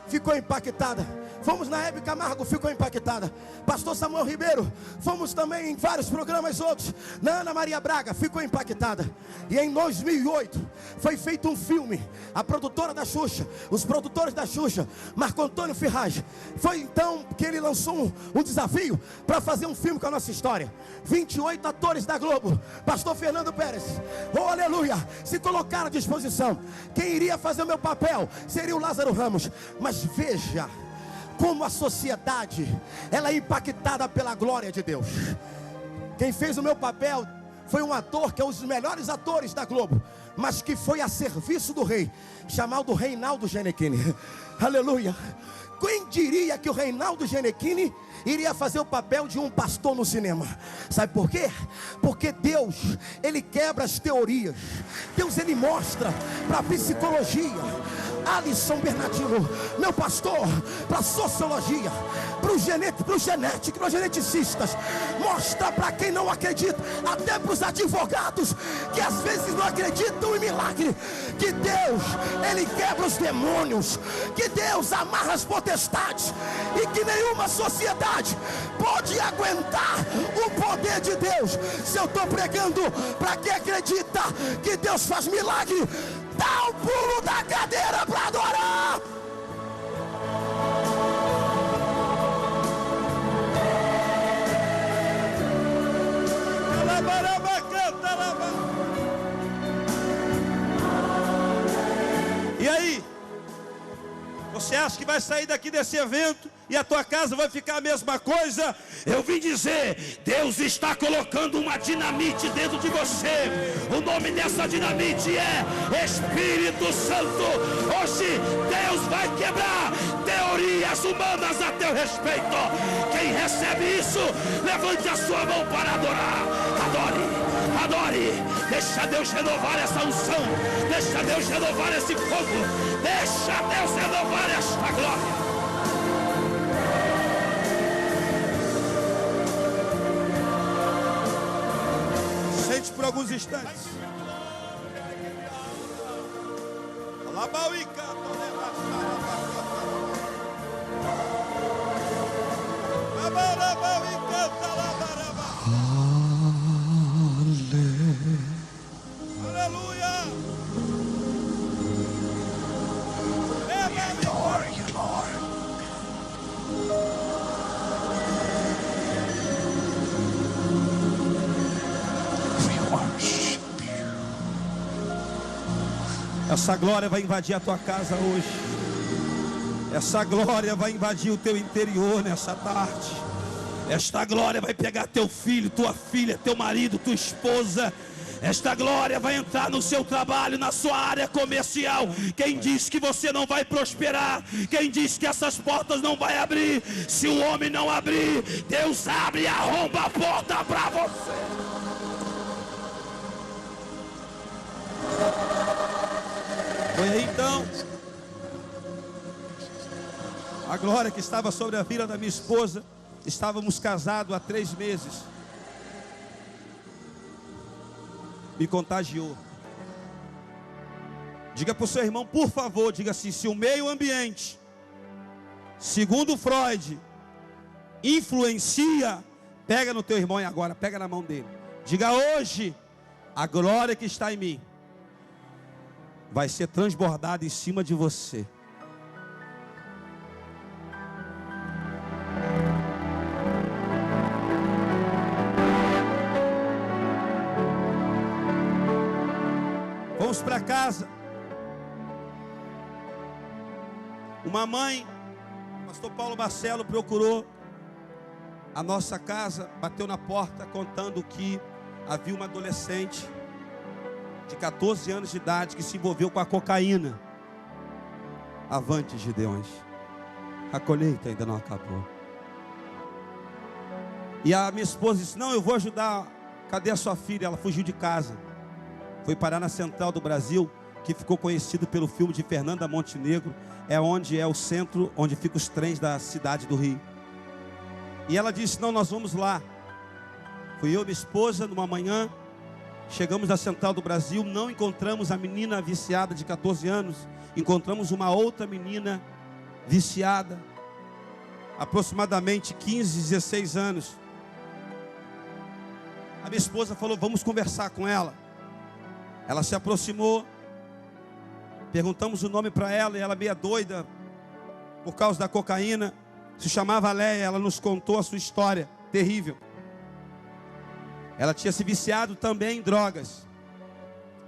ficou impactada. Fomos na Hebe Camargo, ficou impactada. Pastor Samuel Ribeiro, fomos também em vários programas outros. Na Ana Maria Braga, ficou impactada. E em 2008 foi feito um filme. A produtora da Xuxa, os produtores da Xuxa, Marco Antônio Ferraz, foi então que ele lançou um desafio para fazer um filme com a nossa história. 28 atores da Globo, pastor Fernando Pérez, oh aleluia, se colocaram à disposição. Quem iria fazer o meu papel seria o Lázaro Ramos. Mas veja como a sociedade, ela é impactada pela glória de Deus. Quem fez o meu papel foi um ator que é um dos melhores atores da Globo, mas que foi a serviço do rei, chamado Reinaldo Gianecchini. Aleluia. Quem diria que o Reinaldo Gianecchini iria fazer o papel de um pastor no cinema? Sabe por quê? Porque Deus, Ele quebra as teorias. Deus, Ele mostra para a psicologia. Alisson Bernardino, meu pastor, para a sociologia, para os genéticos, para os geneticistas. Mostra para quem não acredita, até para os advogados, que às vezes não acreditam em milagre, que Deus, Ele quebra os demônios, que Deus amarra as potestades, e que nenhuma sociedade pode aguentar o poder de Deus. Se eu estou pregando para quem acredita que Deus faz milagre, dá um pulo da cadeira para adorar. E aí? Você acha que vai sair daqui desse evento e a tua casa vai ficar a mesma coisa? Eu vim dizer: Deus está colocando uma dinamite dentro de você. O nome dessa dinamite é Espírito Santo. Hoje Deus vai quebrar teorias humanas a teu respeito. Quem recebe isso, levante a sua mão para adorar. Adore, adore. Deixa Deus renovar essa unção. Deixa Deus renovar esse fogo. Deixa Deus renovar esta glória. Sente por alguns instantes. Aleluia. Adore you, Lord. Essa glória vai invadir a tua casa hoje. Essa glória vai invadir o teu interior nessa tarde. Esta glória vai pegar teu filho, tua filha, teu marido, tua esposa. Esta glória vai entrar no seu trabalho, na sua área comercial. Quem diz que você não vai prosperar? Quem diz que essas portas não vai abrir? Se o homem não abrir, Deus abre e arromba a porta para você. Foi aí então a glória que estava sobre a vida da minha esposa. Estávamos casados há 3 meses. Me contagiou. Diga para o seu irmão, por favor, diga assim: se o meio ambiente, segundo Freud, influencia, pega no teu irmão e agora, pega na mão dele. Diga: hoje, a glória que está em mim vai ser transbordada em cima de você. Vamos para casa. Uma mãe, o pastor Paulo Marcelo, procurou a nossa casa, bateu na porta contando que havia uma adolescente de 14 anos de idade que se envolveu com a cocaína. Avante, Gideões, a colheita ainda não acabou. E a minha esposa disse: não, eu vou ajudar. Cadê a sua filha? Ela fugiu de casa, foi parar na Central do Brasil, que ficou conhecido pelo filme de Fernanda Montenegro. É onde é o centro, onde ficam os trens da cidade do Rio. E ela disse: não, nós vamos lá. Fui eu e minha esposa numa manhã. Chegamos na Central do Brasil, não encontramos a menina viciada de 14 anos. Encontramos uma outra menina viciada, aproximadamente 15, 16 anos. A minha esposa falou: vamos conversar com ela. Ela se aproximou, perguntamos o nome para ela, e ela, meia doida por causa da cocaína, se chamava Léia. Ela nos contou a sua história terrível. Ela tinha se viciado também em drogas,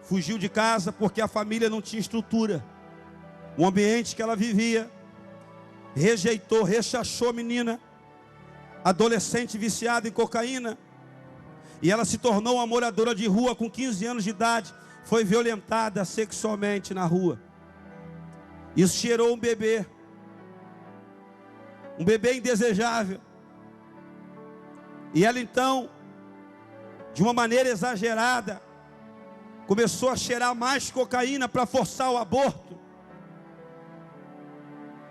fugiu de casa porque a família não tinha estrutura. O ambiente que ela vivia rejeitou, rechachou a menina, adolescente viciada em cocaína, e ela se tornou uma moradora de rua com 15 anos de idade. Foi violentada sexualmente na rua. Isso cheirou um bebê indesejável. E ela então, de uma maneira exagerada, começou a cheirar mais cocaína para forçar o aborto.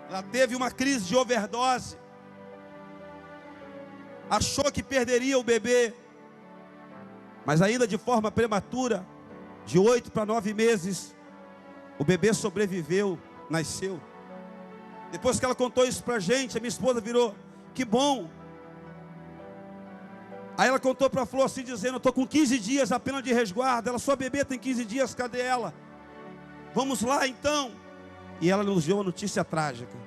Ela teve uma crise de overdose, achou que perderia o bebê, mas ainda de forma prematura, de 8 para 9 meses, o bebê sobreviveu, nasceu. Depois que ela contou isso para a gente, a minha esposa virou: que bom. Aí ela contou para a Flor assim, dizendo: eu estou com 15 dias apenas de resguardo. Ela: sua bebê tem 15 dias, cadê ela? Vamos lá então. E ela nos deu uma notícia trágica.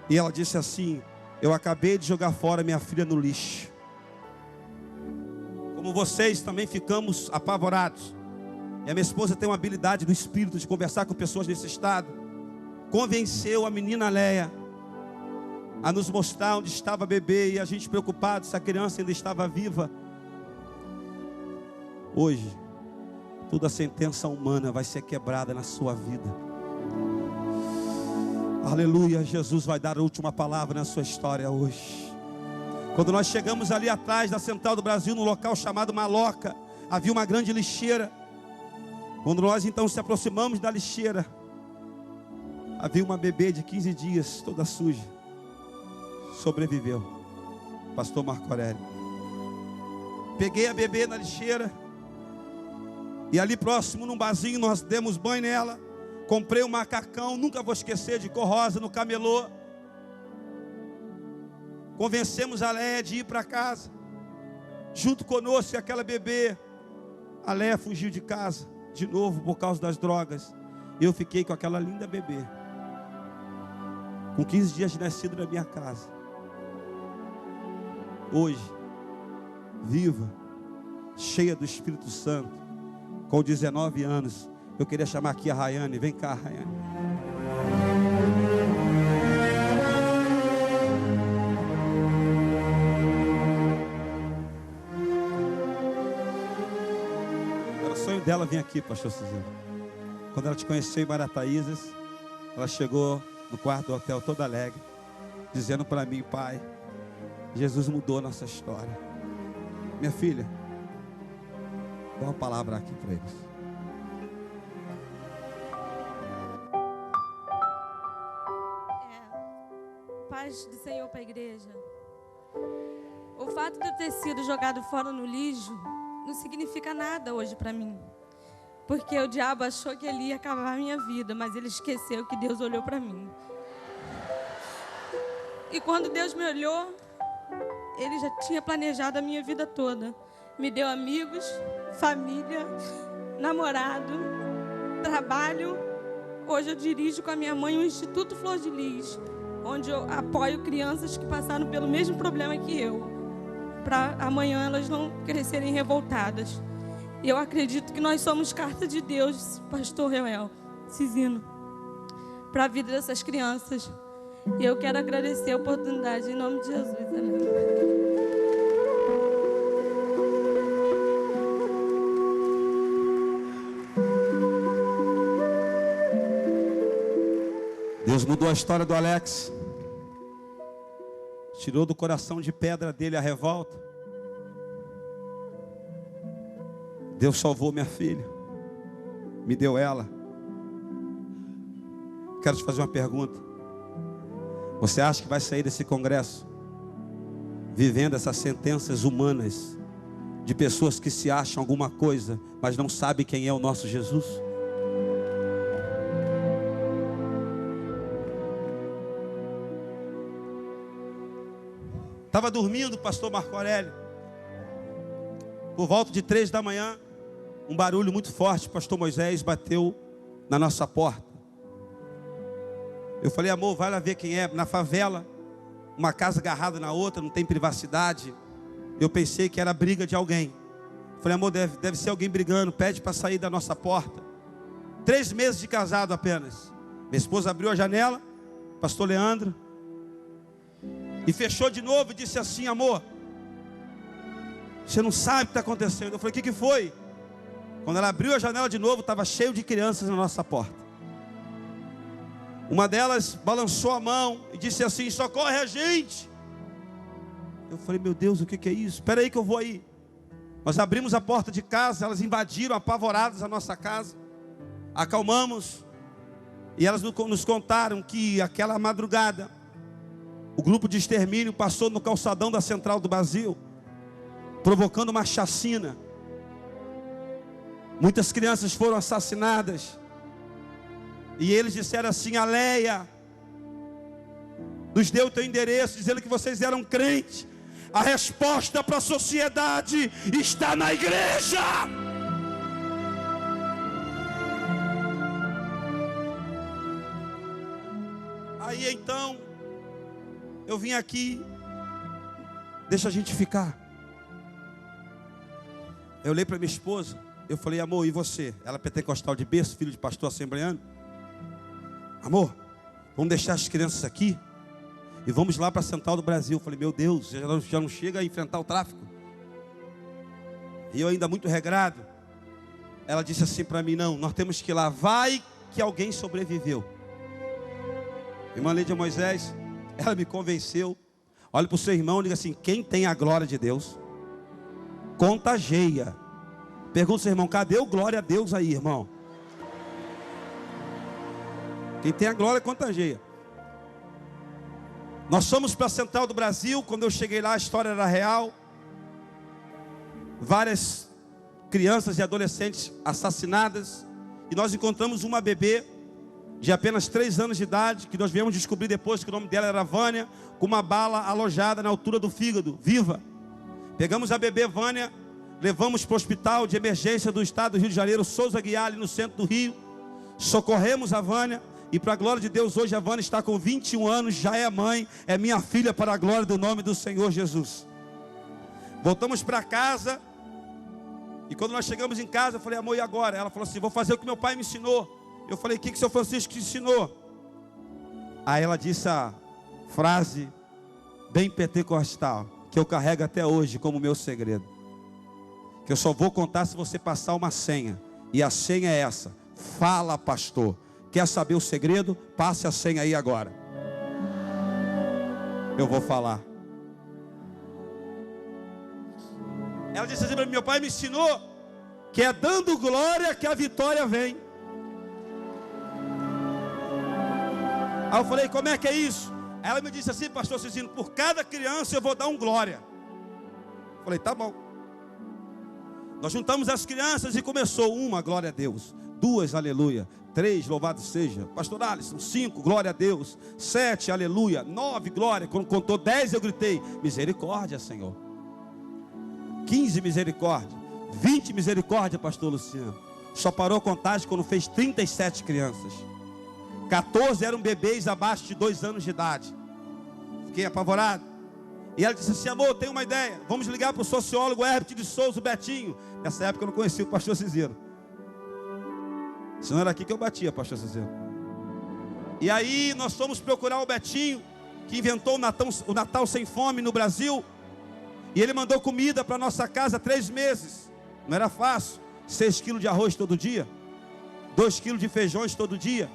E ela disse assim: eu acabei de jogar fora minha filha no lixo. Como vocês também ficamos apavorados. E a minha esposa tem uma habilidade do espírito de conversar com pessoas nesse estado. Convenceu a menina Léia a nos mostrar onde estava a bebê, e a gente preocupado se a criança ainda estava viva. Hoje, toda a sentença humana vai ser quebrada na sua vida. Aleluia, Jesus vai dar a última palavra na sua história hoje. Quando nós chegamos ali atrás da Central do Brasil, no local chamado Maloca, havia uma grande lixeira. Quando nós então se aproximamos da lixeira, havia uma bebê de 15 dias, toda suja. Sobreviveu. Pastor Marco Aurélio. Peguei a bebê na lixeira, e ali próximo, num barzinho, nós demos banho nela. Comprei um macacão, nunca vou esquecer, de cor rosa, no camelô. Convencemos a Léia de ir para casa. Junto conosco, aquela bebê. A Léia fugiu de casa de novo por causa das drogas. Eu fiquei com aquela linda bebê, com 15 dias de nascido, na minha casa. Hoje, viva, cheia do Espírito Santo, com 19 anos. Eu queria chamar aqui a Rayane. Vem cá, Rayane. Era o sonho dela vir aqui, pastor Suzano. Quando ela te conheceu em Marataízes, ela chegou no quarto do hotel toda alegre, dizendo para mim: pai, Jesus mudou a nossa história. Minha filha, dá uma palavra aqui para eles. paz do Senhor para a igreja. O fato de eu ter sido jogado fora no lixo não significa nada hoje para mim. Porque o diabo achou que ele ia acabar a minha vida, mas ele esqueceu que Deus olhou para mim. E quando Deus me olhou, Ele já tinha planejado a minha vida toda. Me deu amigos, família, namorado, trabalho. Hoje eu dirijo com a minha mãe o Instituto Flor de Lis, onde eu apoio crianças que passaram pelo mesmo problema que eu, para amanhã elas não crescerem revoltadas. E eu acredito que nós somos carta de Deus, pastor Reuel Cisino, para a vida dessas crianças. E eu quero agradecer a oportunidade em nome de Jesus. Amém. Deus mudou a história do Alex. Tirou do coração de pedra dele a revolta. Deus salvou minha filha. Me deu ela. Quero te fazer uma pergunta. Você acha que vai sair desse congresso vivendo essas sentenças humanas de pessoas que se acham alguma coisa, mas não sabem quem é o nosso Jesus? Estava dormindo, pastor Marco Aurélio. Por volta de 3 da manhã, um barulho muito forte, pastor Moisés bateu na nossa porta. Eu falei, amor, vai lá ver quem é. Na favela, uma casa agarrada na outra, não tem privacidade. Eu pensei que era briga de alguém. Falei, amor, deve ser alguém brigando, pede para sair da nossa porta. 3 meses de casado apenas. Minha esposa abriu a janela, pastor Leandro, e fechou de novo e disse assim, amor, você não sabe o que está acontecendo. Eu falei, o que foi? Quando ela abriu a janela de novo, estava cheio de crianças na nossa porta. Uma delas balançou a mão e disse assim, socorre a gente. Eu falei, meu Deus, o que é isso? Espera aí que eu vou aí. Nós abrimos a porta de casa, elas invadiram apavoradas a nossa casa. Acalmamos. E elas nos contaram que aquela madrugada, o grupo de extermínio passou no calçadão da Central do Brasil, provocando uma chacina. Muitas crianças foram assassinadas. E eles disseram assim, a Leia nos deu o teu endereço, dizendo que vocês eram crentes. A resposta para a sociedade está na igreja. Aí então, eu vim aqui, deixa a gente ficar. Eu olhei para minha esposa, eu falei, amor, e você? Ela é pentecostal de berço, filho de pastor assembleano. Amor, vamos deixar as crianças aqui e vamos lá para a Central do Brasil. Eu falei, meu Deus, já não chega a enfrentar o tráfico? E eu ainda muito regrado. Ela disse assim para mim, não, nós temos que ir lá. Vai que alguém sobreviveu. Irmã Lídia Moisés, ela me convenceu. Olha para o seu irmão e diga assim, quem tem a glória de Deus, contagia. Pergunta ao seu irmão, cadê o glória a Deus aí, irmão? Quem tem a glória contagia. Nós fomos para a Central do Brasil. Quando eu cheguei lá, a história era real. Várias crianças e adolescentes assassinadas. E nós encontramos uma bebê de apenas 3 anos de idade, que nós viemos descobrir depois que o nome dela era Vânia, com uma bala alojada na altura do fígado, viva. Pegamos a bebê Vânia, levamos para o hospital de emergência do estado do Rio de Janeiro, Souza Aguiar, ali no centro do Rio. Socorremos a Vânia. E para a glória de Deus, hoje a Vânia está com 21 anos, já é mãe, é minha filha, para a glória do nome do Senhor Jesus. Voltamos para casa, e quando nós chegamos em casa, eu falei, amor, e agora? Ela falou assim, vou fazer o que meu pai me ensinou. Eu falei, o que o seu Francisco te ensinou? Aí ela disse a frase bem pentecostal, que eu carrego até hoje como meu segredo. Que eu só vou contar se você passar uma senha. E a senha é essa, fala, pastor. Quer saber o segredo? Passe a senha aí agora. Eu vou falar. Ela disse assim para mim, meu pai me ensinou que é dando glória que a vitória vem. Aí eu falei, como é que é isso? Aí ela me disse assim: pastor Cizino, por cada criança eu vou dar um glória. Falei, tá bom. Nós juntamos as crianças e começou: 1, glória a Deus. 2, aleluia. 3, louvado seja. Pastor Alisson, 5, glória a Deus. 7, aleluia. 9, glória. Quando contou 10 eu gritei: misericórdia, Senhor. 15, misericórdia. 20, misericórdia, pastor Luciano. Só parou a contagem quando fez 37 crianças. 14 eram bebês abaixo de 2 anos de idade. Fiquei apavorado. E ela disse assim: amor, tenho uma ideia. Vamos ligar para o sociólogo Herbert de Souza, o Betinho. Nessa época eu não conhecia o pastor Cizino. Se não era aqui que eu batia, pastor Cizino. E aí nós fomos procurar o Betinho, que inventou o Natal Sem Fome no Brasil. E ele mandou comida para nossa casa 3 meses. Não era fácil. 6 quilos de arroz todo dia. 2 quilos de feijões todo dia.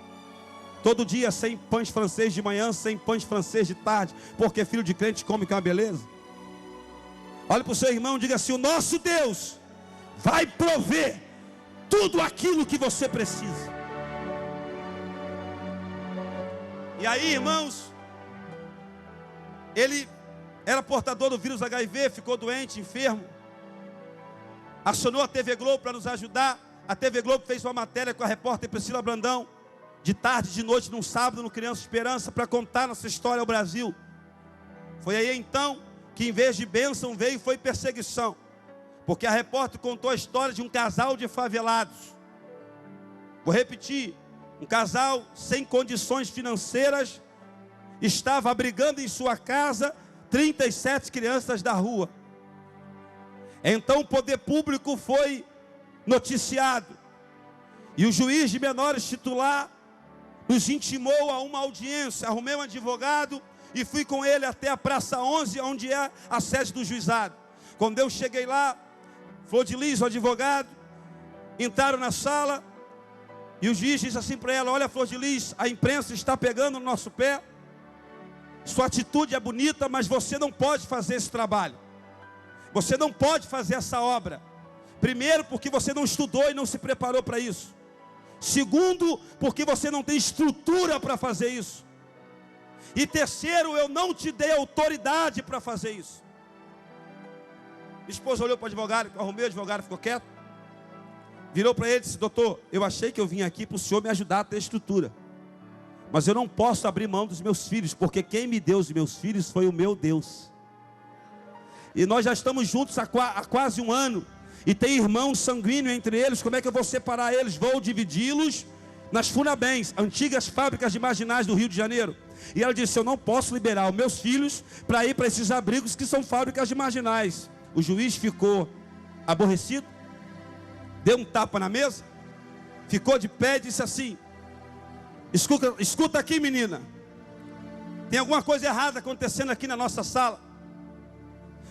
Todo dia 100 pães francês de manhã, 100 pães francês de tarde. Porque filho de crente come que é uma beleza. Olha para o seu irmão e diga assim: o nosso Deus vai prover tudo aquilo que você precisa. E aí, irmãos, ele era portador do vírus HIV, ficou doente, enfermo. Acionou a TV Globo para nos ajudar. A TV Globo fez uma matéria com a repórter Priscila Brandão, de tarde, de noite, num sábado, no Criança Esperança, para contar nossa história ao Brasil. Foi aí então que, em vez de bênção, veio e foi perseguição. Porque a repórter contou a história de um casal de favelados. Vou repetir: um casal sem condições financeiras estava abrigando em sua casa 37 crianças da rua. Então o poder público foi noticiado. E o juiz de menores titular nos intimou a uma audiência. Arrumei um advogado e fui com ele até a Praça 11, onde é a sede do juizado. Quando eu cheguei lá, Flor de Lis, o advogado, entraram na sala e o juiz disse assim para ela: olha, Flor de Lis, a imprensa está pegando no nosso pé. Sua atitude é bonita, mas você não pode fazer esse trabalho. Você não pode fazer essa obra. Primeiro, porque você não estudou e não se preparou para isso. Segundo, porque você não tem estrutura para fazer isso. E terceiro, eu não te dei autoridade para fazer isso. Minha esposa olhou para o advogado, arrumei o advogado, ficou quieto. Virou para ele e disse: doutor, eu achei que eu vim aqui para o senhor me ajudar a ter estrutura. Mas eu não posso abrir mão dos meus filhos, porque quem me deu os meus filhos foi o meu Deus. E nós já estamos juntos há quase 1 ano. E tem irmãos sanguíneos entre eles. Como é que eu vou separar eles? Vou dividi-los nas Funabens, antigas fábricas de marginais do Rio de Janeiro. E ela disse: eu não posso liberar os meus filhos para ir para esses abrigos que são fábricas de marginais. O juiz ficou aborrecido, deu um tapa na mesa, ficou de pé e disse assim: escuta aqui, menina, tem alguma coisa errada acontecendo aqui na nossa sala.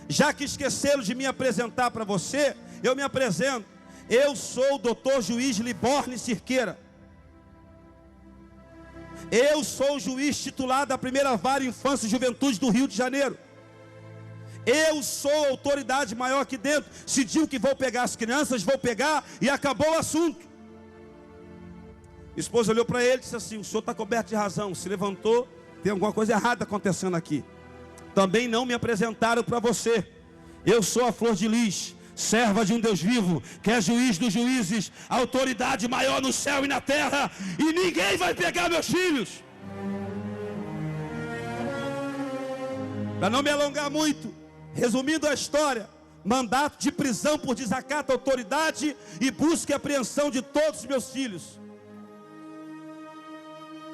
Já que esqueceram de me apresentar para você, eu me apresento. Eu sou o doutor juiz Liborne Cirqueira. Eu sou o juiz titular da primeira vara Infância e Juventude do Rio de Janeiro. Eu sou a autoridade maior aqui dentro. Se digo que vou pegar as crianças, vou pegar, e acabou o assunto. Minha esposa olhou para ele e disse assim: o senhor está coberto de razão. Se levantou: tem alguma coisa errada acontecendo aqui. Também não me apresentaram para você. Eu sou a Flor de Lis, serva de um Deus vivo, que é juiz dos juízes, autoridade maior no céu e na terra, e ninguém vai pegar meus filhos. Para não me alongar muito, resumindo a história: mandato de prisão por desacato à autoridade e busca e apreensão de todos os meus filhos.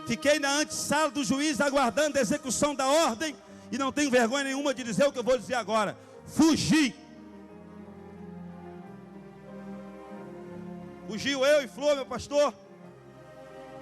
Fiquei na antessala do juiz aguardando a execução da ordem, e não tenho vergonha nenhuma de dizer o que eu vou dizer agora: fugi. Fugiu eu e Flor, meu pastor,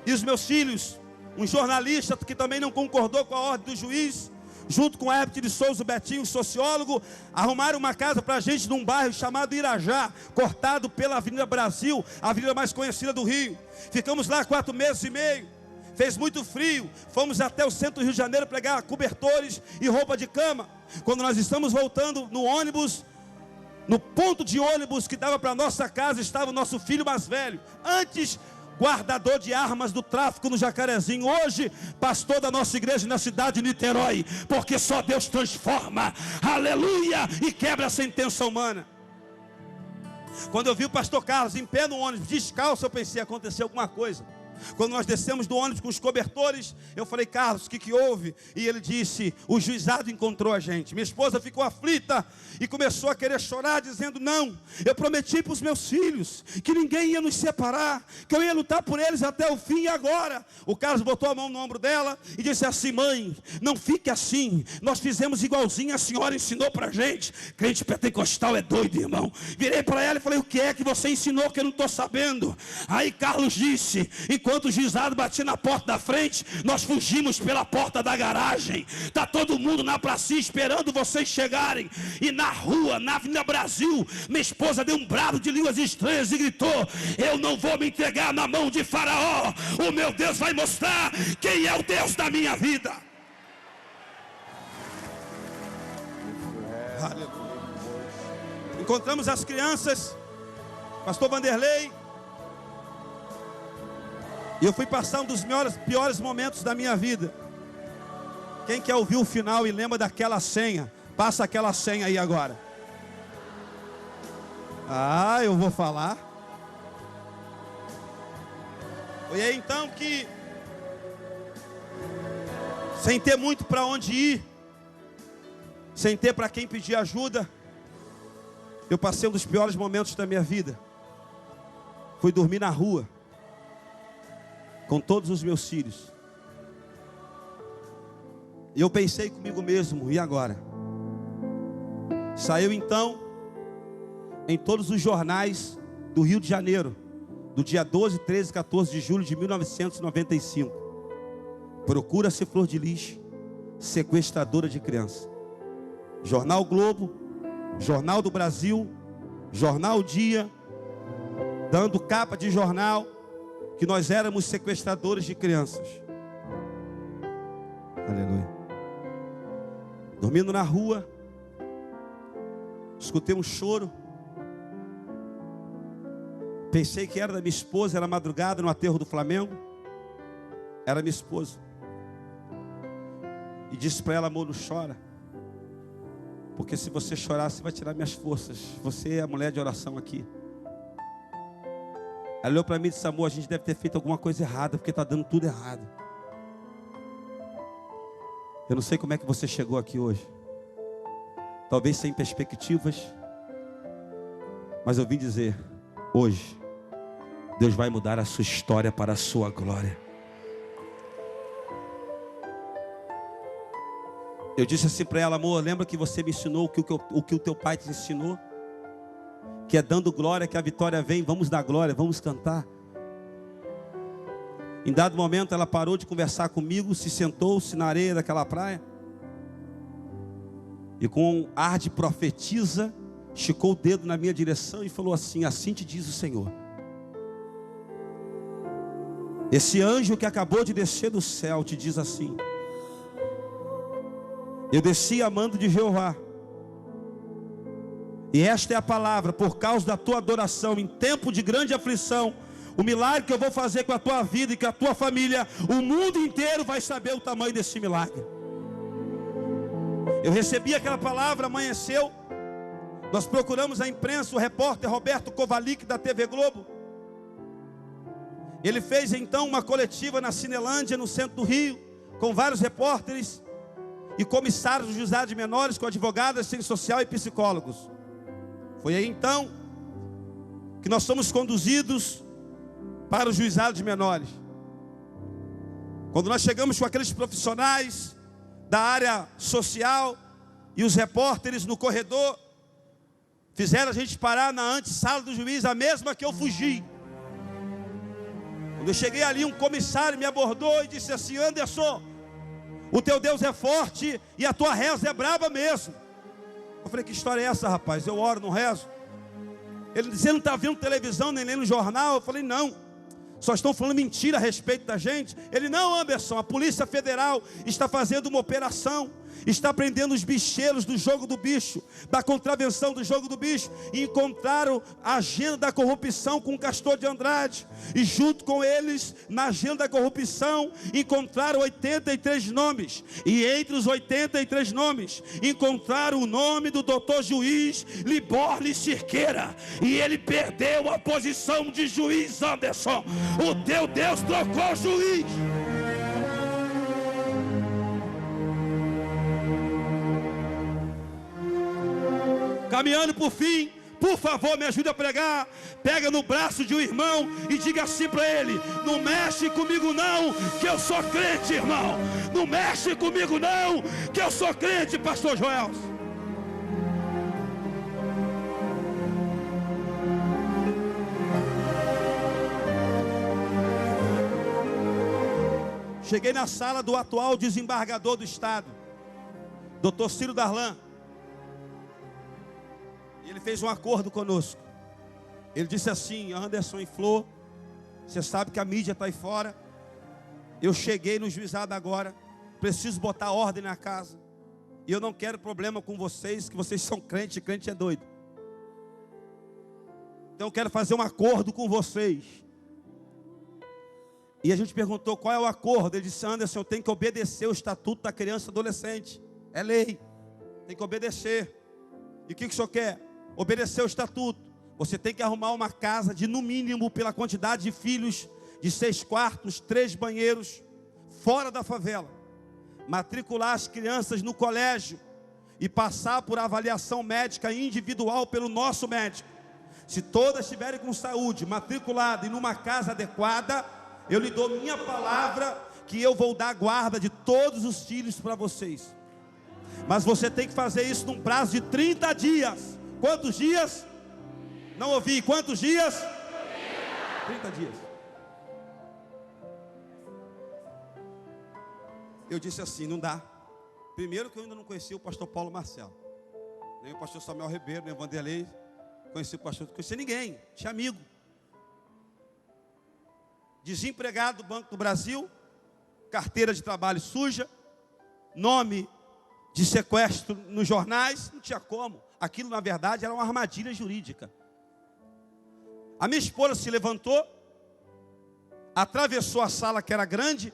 e os meus filhos. Um jornalista que também não concordou com a ordem do juiz, junto com Herbert de Souza, o Betinho, sociólogo, arrumaram uma casa para a gente num bairro chamado Irajá, cortado pela Avenida Brasil, a avenida mais conhecida do Rio. Ficamos lá 4 meses e meio. Fez muito frio, fomos até o centro do Rio de Janeiro pegar cobertores e roupa de cama. Quando nós estamos voltando no ônibus, no ponto de ônibus que dava para nossa casa, estava o nosso filho mais velho. Antes, guardador de armas do tráfico no Jacarezinho, hoje pastor da nossa igreja na cidade de Niterói, porque só Deus transforma, aleluia, e quebra a sentença humana. Quando eu vi o pastor Carlos em pé no ônibus, descalço, eu pensei, aconteceu alguma coisa. Quando nós descemos do ônibus com os cobertores, eu falei, Carlos, o que houve? E ele disse, o juizado encontrou a gente. Minha esposa ficou aflita e começou a querer chorar, dizendo, não, eu prometi para os meus filhos que ninguém ia nos separar, que eu ia lutar por eles até o fim, e agora? O Carlos botou a mão no ombro dela e disse assim, mãe, não fique assim, nós fizemos igualzinho a senhora ensinou para a gente. Crente pentecostal é doido, irmão. Virei para ela e falei, o que é que você ensinou que eu não estou sabendo? Aí Carlos disse, enquanto o juizado batia na porta da frente, nós fugimos pela porta da garagem. Está todo mundo na praça esperando vocês chegarem. E na rua, na Avenida Brasil, minha esposa deu um brado de línguas estranhas e gritou, eu não vou me entregar na mão de Faraó. O meu Deus vai mostrar quem é o Deus da minha vida. Aleluia. Encontramos as crianças, pastor Vanderlei, e eu fui passar um dos piores momentos da minha vida. Quem quer ouvir o final e lembra daquela senha, passa aquela senha aí agora. Ah, eu vou falar. Foi aí então que, sem ter muito para onde ir, sem ter para quem pedir ajuda, eu passei um dos piores momentos da minha vida. Fui dormir na rua, com todos os meus filhos. E eu pensei comigo mesmo, e agora? Saiu então em todos os jornais do Rio de Janeiro, do dia 12, 13 e 14 de julho de 1995. Procura-se Flor de Lis, sequestradora de criança. Jornal Globo, Jornal do Brasil, Jornal Dia, dando capa de jornal, que nós éramos sequestradores de crianças. Aleluia. Dormindo na rua, escutei um choro. Pensei que era da minha esposa, era madrugada no aterro do Flamengo. Era minha esposa. E disse para ela, amor, não chora. Porque se você chorar, você vai tirar minhas forças. Você é a mulher de oração aqui. Ela olhou para mim e disse, amor, a gente deve ter feito alguma coisa errada, porque está dando tudo errado. Eu não sei como é que você chegou aqui hoje. Talvez sem perspectivas. Mas eu vim dizer, hoje, Deus vai mudar a sua história para a sua glória. Eu disse assim para ela, amor, lembra que você me ensinou o que o teu pai te ensinou? Que é dando glória que a vitória vem, vamos dar glória, vamos cantar. Em dado momento ela parou de conversar comigo, se sentou-se na areia daquela praia. E com um ar de profetisa, esticou o dedo na minha direção e falou assim, assim te diz o Senhor. Esse anjo que acabou de descer do céu te diz assim, eu desci amando de Jeová. E esta é a palavra, por causa da tua adoração, em tempo de grande aflição, o milagre que eu vou fazer com a tua vida e com a tua família, o mundo inteiro vai saber o tamanho desse milagre. Eu recebi aquela palavra, amanheceu, nós procuramos a imprensa, o repórter Roberto Kovalik da TV Globo. Ele fez então uma coletiva na Cinelândia, no centro do Rio, com vários repórteres e comissários do juizado de menores, com advogadas, assistente social e psicólogos. Foi aí então que nós somos conduzidos para o juizado de menores. Quando nós chegamos com aqueles profissionais da área social e os repórteres no corredor, fizeram a gente parar na antessala do juiz, a mesma que eu fugi. Quando eu cheguei ali, um comissário me abordou e disse assim, Anderson, o teu Deus é forte e a tua reza é braba mesmo. Eu falei, que história é essa, rapaz? Eu oro, não rezo. Ele disse, você não está vendo televisão, nem lendo jornal? Eu falei, não. Só estão falando mentira a respeito da gente. Ele, não, Anderson, a Polícia Federal está fazendo uma operação está prendendo os bicheiros do jogo do bicho, da contravenção do jogo do bicho. E encontraram a agenda da corrupção com o Castor de Andrade. E junto com eles, na agenda da corrupção, encontraram 83 nomes. E entre os 83 nomes, encontraram o nome do doutor juiz Liborne Cirqueira. E ele perdeu a posição de juiz, Anderson. O teu Deus trocou juiz. Caminhando por fim, por favor, me ajude a pregar. Pega no braço de um irmão e diga assim para ele: não mexe comigo não, que eu sou crente, irmão. Não mexe comigo não, que eu sou crente, pastor Joel. Cheguei na sala do atual desembargador do estado, doutor Ciro Darlan. Ele fez um acordo conosco. Ele disse assim: Anderson e Flor, você sabe que a mídia está aí fora. Eu cheguei no juizado agora, preciso botar ordem na casa. E eu não quero problema com vocês, que vocês são crente, crente é doido. Então eu quero fazer um acordo com vocês. E a gente perguntou qual é o acordo. Ele disse: Anderson, eu tenho que obedecer o estatuto da criança e adolescente. É lei, tem que obedecer. E o que o senhor quer? Obedecer o estatuto. Você tem que arrumar uma casa de, no mínimo, pela quantidade de filhos, de 6 quartos, 3 banheiros, fora da favela. Matricular as crianças no colégio e passar por avaliação médica individual pelo nosso médico. Se todas estiverem com saúde, matriculada e numa casa adequada, eu lhe dou minha palavra que eu vou dar guarda de todos os filhos para vocês. Mas você tem que fazer isso num prazo de 30 dias. Quantos dias? Não ouvi. Quantos dias? 30 dias. Eu disse assim: não dá. Primeiro que eu ainda não conhecia o pastor Paulo Marcelo, nem o pastor Samuel Ribeiro, nem o Vanderlei. Conheci o pastor, não conhecia ninguém, tinha amigo. Desempregado do Banco do Brasil, carteira de trabalho suja, nome de sequestro nos jornais, não tinha como. Aquilo, na verdade, era uma armadilha jurídica. A minha esposa se levantou, atravessou a sala, que era grande,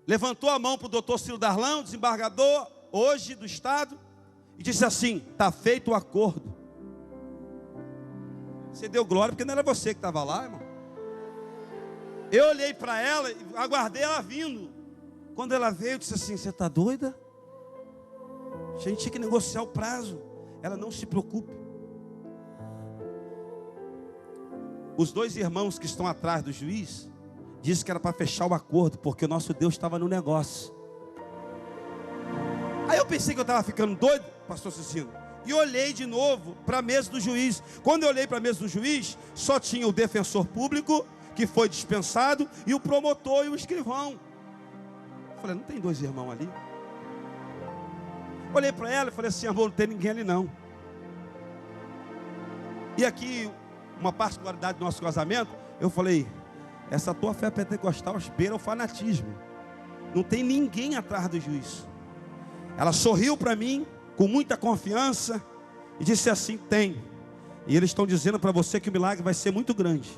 levantou a mão para o doutor Ciro Darlan, desembargador, hoje do estado, e disse assim: está feito o acordo. Você deu glória, porque não era você que estava lá, irmão. Eu olhei para ela e aguardei ela vindo. Quando ela veio, eu disse assim: você está doida? A gente tinha que negociar o prazo. Ela: não se preocupe. Os 2 irmãos que estão atrás do juiz disse que era para fechar o acordo, porque o nosso Deus estava no negócio. Aí eu pensei que eu estava ficando doido, pastor Cecino, e olhei de novo para a mesa do juiz. Quando eu olhei para a mesa do juiz, só tinha o defensor público, que foi dispensado, e o promotor e o escrivão. Eu falei: não tem 2 irmãos ali? Olhei para ela e falei assim: amor, não tem ninguém ali não. E aqui, uma particularidade do nosso casamento, eu falei: essa tua fé pentecostal beira o fanatismo. Não tem ninguém atrás do juiz. Ela sorriu para mim, com muita confiança, e disse assim: tem. E eles estão dizendo para você que o milagre vai ser muito grande.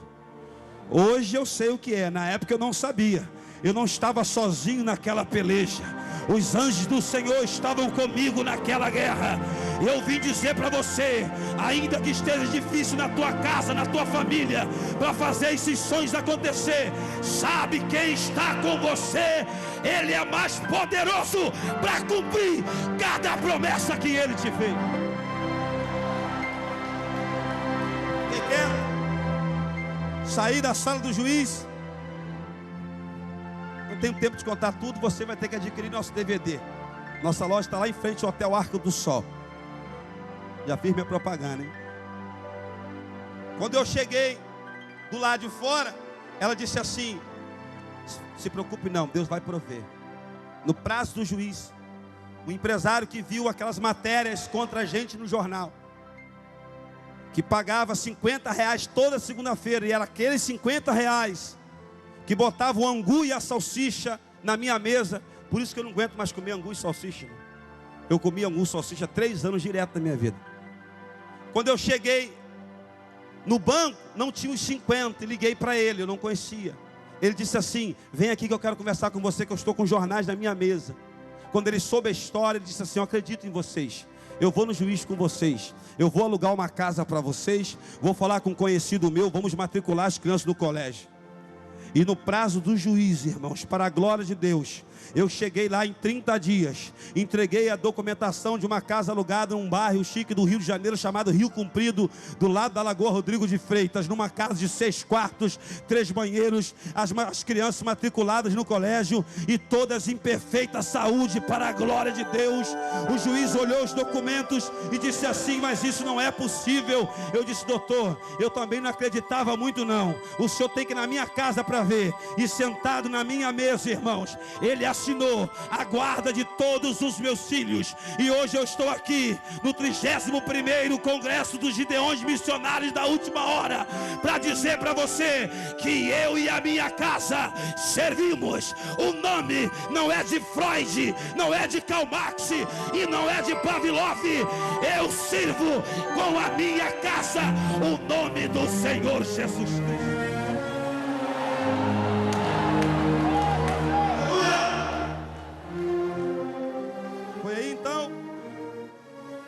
Hoje eu sei o que é, na época eu não sabia. Eu não estava sozinho naquela peleja. Os anjos do Senhor estavam comigo naquela guerra. Eu vim dizer para você, ainda que esteja difícil na tua casa, na tua família, para fazer esses sonhos acontecer, sabe quem está com você? Ele é mais poderoso para cumprir cada promessa que Ele te fez. Quem quer sair da sala do juiz? Não tenho tempo de contar tudo, você vai ter que adquirir nosso DVD. Nossa loja está lá em frente ao Hotel Arco do Sol. Já fiz minha propaganda, hein? Quando eu cheguei do lado de fora, ela disse assim: se preocupe não, Deus vai prover. No prazo do juiz, o empresário que viu aquelas matérias contra a gente no jornal, que pagava R$50 toda segunda-feira, e era aqueles R$50 que botava o angu e a salsicha na minha mesa Por isso que eu não aguento mais comer angu e salsicha. Eu comi angu e salsicha 3 anos direto da minha vida. Quando eu cheguei no banco, não tinha os 50. E liguei para ele, eu não conhecia. Ele disse assim: vem aqui que eu quero conversar com você, que eu estou com jornais na minha mesa. Quando ele soube a história, ele disse assim: eu acredito em vocês. Eu vou no juiz com vocês. Eu vou alugar uma casa para vocês. Vou falar com um conhecido meu. Vamos matricular as crianças no colégio. E no prazo do juiz, irmãos, para a glória de Deus, eu cheguei lá em 30 dias, entreguei a documentação de uma casa alugada em um bairro chique do Rio de Janeiro, chamado Rio Comprido, do lado da Lagoa Rodrigo de Freitas, numa casa de 6 quartos, 3 banheiros, as crianças matriculadas no colégio, e todas em perfeita saúde, para a glória de Deus. O juiz olhou os documentos e disse assim: mas isso não é possível. Eu disse: doutor, eu também não acreditava muito não. O senhor tem que ir na minha casa para ver. E sentado na minha mesa, irmãos, ele assinou a guarda de todos os meus filhos. E hoje eu estou aqui no 31º Congresso dos Gideões Missionários da Última Hora, para dizer para você que eu e a minha casa servimos. O nome não é de Freud, não é de Karl Marx e não é de Pavlov. Eu sirvo com a minha casa o nome do Senhor Jesus Cristo.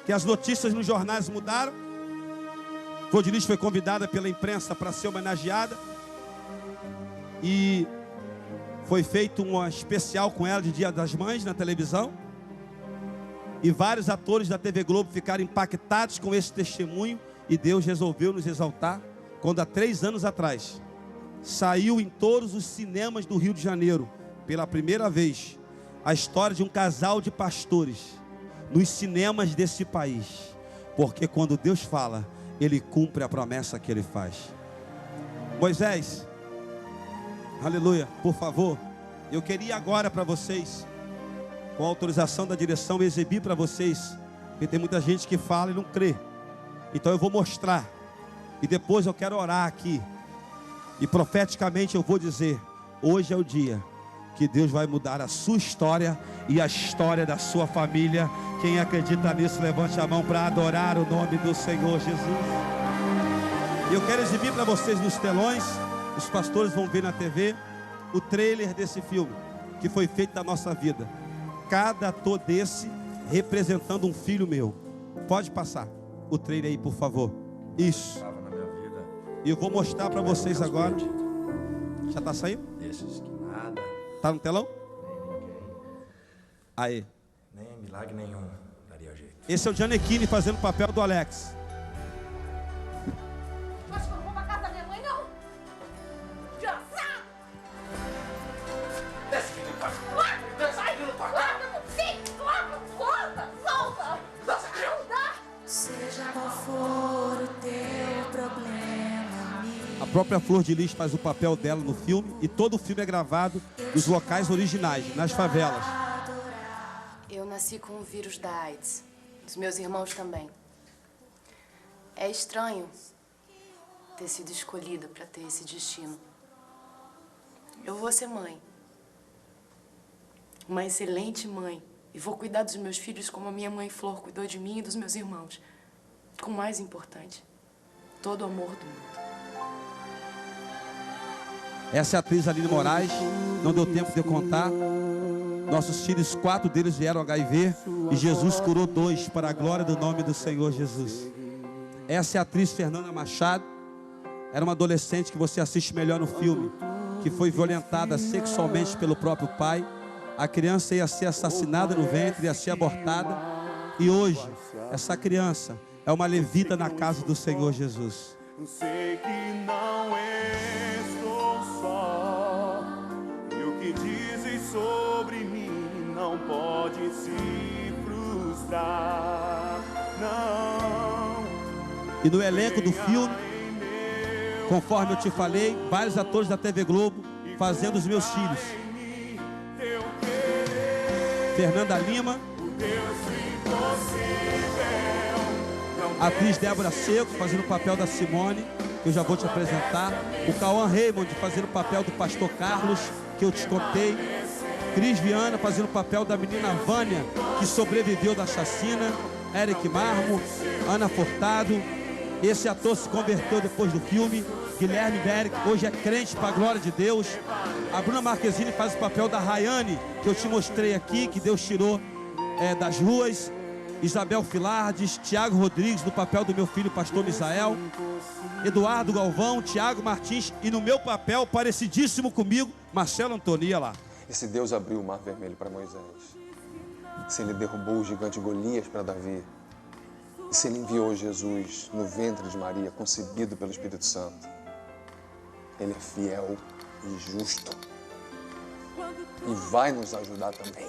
Que as notícias nos jornais mudaram. Vodilis foi convidada pela imprensa para ser homenageada. E foi feito um especial com ela de Dia das Mães na televisão. E vários atores da TV Globo ficaram impactados com esse testemunho. E Deus resolveu nos exaltar quando há 3 anos atrás saiu em todos os cinemas do Rio de Janeiro, pela primeira vez, a história de um casal de pastores nos cinemas desse país. Porque quando Deus fala, Ele cumpre a promessa que Ele faz. Moisés, aleluia, por favor, eu queria agora para vocês, com a autorização da direção, exibir para vocês, porque tem muita gente que fala e não crê. Então eu vou mostrar, e depois eu quero orar aqui, e profeticamente eu vou dizer: hoje é o dia que Deus vai mudar a sua história e a história da sua família. Quem acredita nisso, levante a mão para adorar o nome do Senhor Jesus. Eu quero exibir para vocês nos telões, os pastores vão ver na TV, o trailer desse filme, que foi feito da nossa vida. Cada ator desse representando um filho meu. Pode passar o trailer aí, por favor. Isso. E eu vou mostrar para vocês agora. Já está saindo? Tá no telão? Aí. Nem milagre nenhum daria jeito. Esse é o Gianecchini fazendo o papel do Alex. Acho que eu não vou pra casa da minha mãe, não. Desgraçado! Desce aqui no quarto. Desce aqui no quarto. Sim, solta. Não dá. Seja qual for o teu problema, A própria Flor de Lis faz o papel dela no filme. E todo o filme é gravado nos locais originais, nas favelas. Eu nasci com o vírus da AIDS. Os meus irmãos também. É estranho ter sido escolhida para ter esse destino. Eu vou ser mãe. Uma excelente mãe. E vou cuidar dos meus filhos como a minha mãe Flor cuidou de mim e dos meus irmãos. Com o mais importante, todo o amor do mundo. Essa é a atriz Aline Moraes. Não deu tempo de eu contar. Nossos filhos, 4 deles vieram HIV. E Jesus curou 2 para a glória do nome do Senhor Jesus. Essa é a atriz Fernanda Machado. Era uma adolescente que você assiste melhor no filme, que foi violentada sexualmente pelo próprio pai. A criança ia ser assassinada no ventre, ia ser abortada. E hoje, essa criança é uma levita na casa do Senhor Jesus. Sei que não estou só, e o que dizes sobre mim não pode se frustrar, não. E no elenco do filme, conforme eu te falei, vários atores da TV Globo fazendo os meus filhos. Fernanda Lima, a atriz Débora Seco fazendo o papel da Simone, que eu já vou te apresentar. O Cauã Raymond fazendo o papel do pastor Carlos, que eu te contei. Cris Viana fazendo o papel da menina Vânia, que sobreviveu da chacina. Eric Marmo, Ana Furtado. Esse ator se converteu depois do filme. Guilherme Beric, hoje é crente para a glória de Deus. A Bruna Marquezine faz o papel da Rayane, que eu te mostrei aqui, que Deus tirou das ruas. Isabel Filardes, Tiago Rodrigues, no papel do meu filho pastor Misael. Eduardo Galvão, Tiago Martins e no meu papel, parecidíssimo comigo, Marcelo Antonia lá. E se Deus abriu o mar vermelho para Moisés? Se ele derrubou o gigante Golias para Davi? E se ele enviou Jesus no ventre de Maria, concebido pelo Espírito Santo? Ele é fiel e justo. E vai nos ajudar também.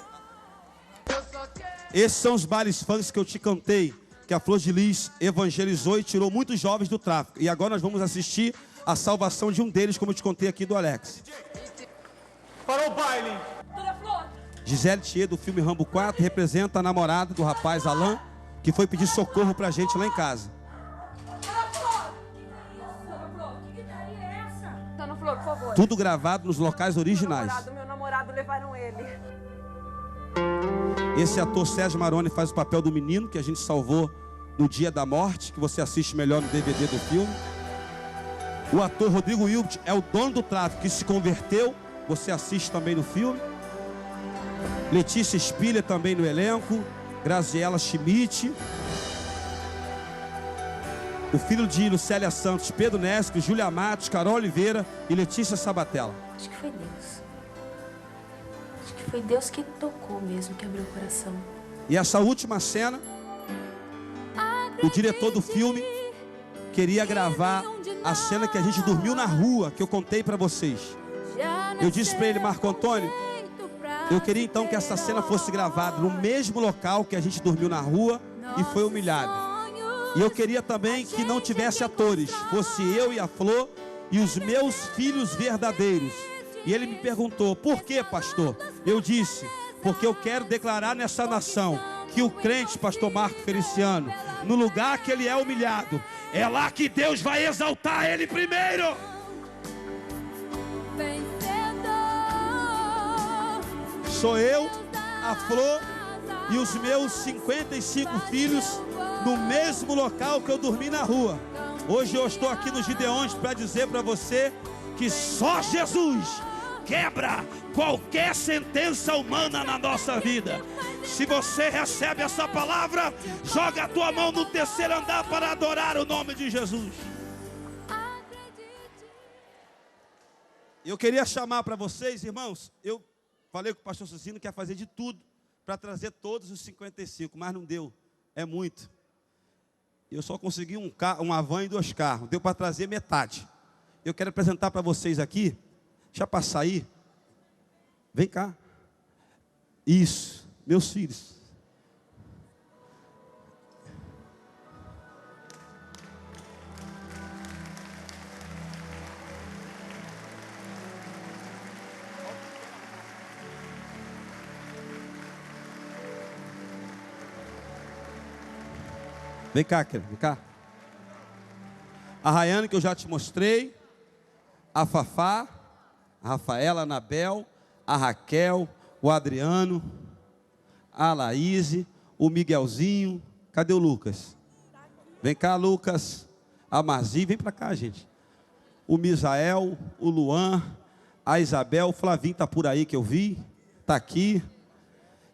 Esses são os bailes funk que eu te cantei, que a Flor de Lis evangelizou e tirou muitos jovens do tráfico. E agora nós vamos assistir a salvação de um deles, como eu te contei aqui do Alex. Para o baile. Gisele Thier, do filme Rambo 4, representa a namorada do rapaz Alain, que foi pedir socorro pra gente lá em casa. Dona Flor, por favor. Tudo gravado nos locais originais. Meu namorado levaram ele. Esse ator Sérgio Maroni faz o papel do menino que a gente salvou no dia da morte, que você assiste melhor no DVD do filme. O ator Rodrigo Hilbert é o dono do tráfico que se converteu, você assiste também no filme. Letícia Spiller também no elenco. Graziela Schmidt. O filho de Lucélia Santos, Pedro Nesco, Júlia Matos, Carol Oliveira e Letícia Sabatella. Acho que foi Deus. Acho que foi Deus que tocou mesmo, que abriu o coração. E essa última cena, o diretor do filme queria gravar a cena que a gente dormiu na rua, que eu contei para vocês. Eu disse para ele, Marco Antônio, eu queria então que essa cena fosse gravada no mesmo local que a gente dormiu na rua e foi humilhado. E eu queria também que não tivesse atores, fosse eu e a Flor e os meus filhos verdadeiros. E ele me perguntou, por que, pastor? Eu disse, porque eu quero declarar nessa nação que o crente, pastor Marco Feliciano, no lugar que ele é humilhado, é lá que Deus vai exaltar ele primeiro. Sou eu, a Flor e os meus 55 filhos no mesmo local que eu dormi na rua. Hoje eu estou aqui nos Gideões para dizer para você que só Jesus quebra qualquer sentença humana na nossa vida. Se você recebe essa palavra, joga a tua mão no terceiro andar para adorar o nome de Jesus. Eu queria chamar para vocês, irmãos, eu falei que o pastor Susino quer fazer de tudo para trazer todos os 55, mas não deu, é muito. Eu só consegui uma van e 2 carros, deu para trazer metade. Eu quero apresentar para vocês aqui, deixa passar aí, vem cá, isso, meus filhos. Vem cá, querido, vem cá. A Rayane, que eu já te mostrei. A Fafá, a Rafaela, a Anabel, a Raquel, o Adriano, a Laíse, o Miguelzinho. Cadê o Lucas? Vem cá, Lucas. A Marzi, vem pra cá, gente. O Misael, o Luan, a Isabel, o Flavinho tá por aí que eu vi. Tá aqui.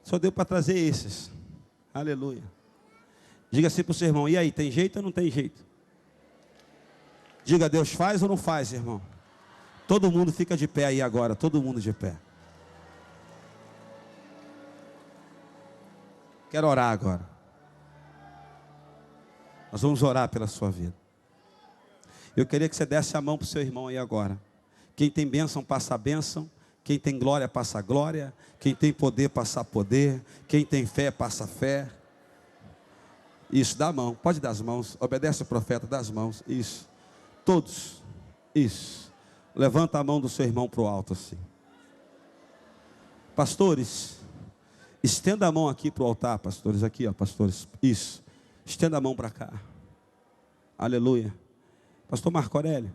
Só deu para trazer esses. Aleluia. Diga assim para o seu irmão, e aí, tem jeito ou não tem jeito? Diga, Deus faz ou não faz, irmão? Todo mundo fica de pé aí agora, todo mundo de pé. Quero orar agora. Nós vamos orar pela sua vida. Eu queria que você desse a mão para o seu irmão aí agora. Quem tem bênção, passa a bênção. Quem tem glória, passa a glória. Quem tem poder, passa poder. Quem tem fé, passa fé. Isso, dá a mão, pode dar as mãos, obedece o profeta, dá as mãos, isso, todos, isso, levanta a mão do seu irmão para o alto assim. Pastores, estenda a mão aqui para o altar, pastores, aqui ó, pastores, isso, estenda a mão para cá, aleluia. Pastor Marco Aurélio,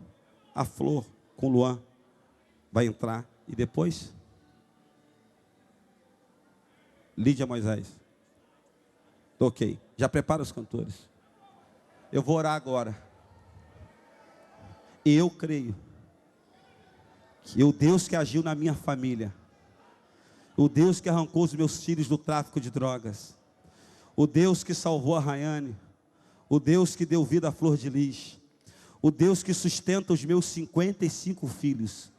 a Flor com o Luan vai entrar e depois, Lídia Moisés. Ok. Já prepara os cantores. Eu vou orar agora. E eu creio que o Deus que agiu na minha família, o Deus que arrancou os meus filhos do tráfico de drogas, o Deus que salvou a Rayane, o Deus que deu vida à Flor de Lis, o Deus que sustenta os meus 55 filhos,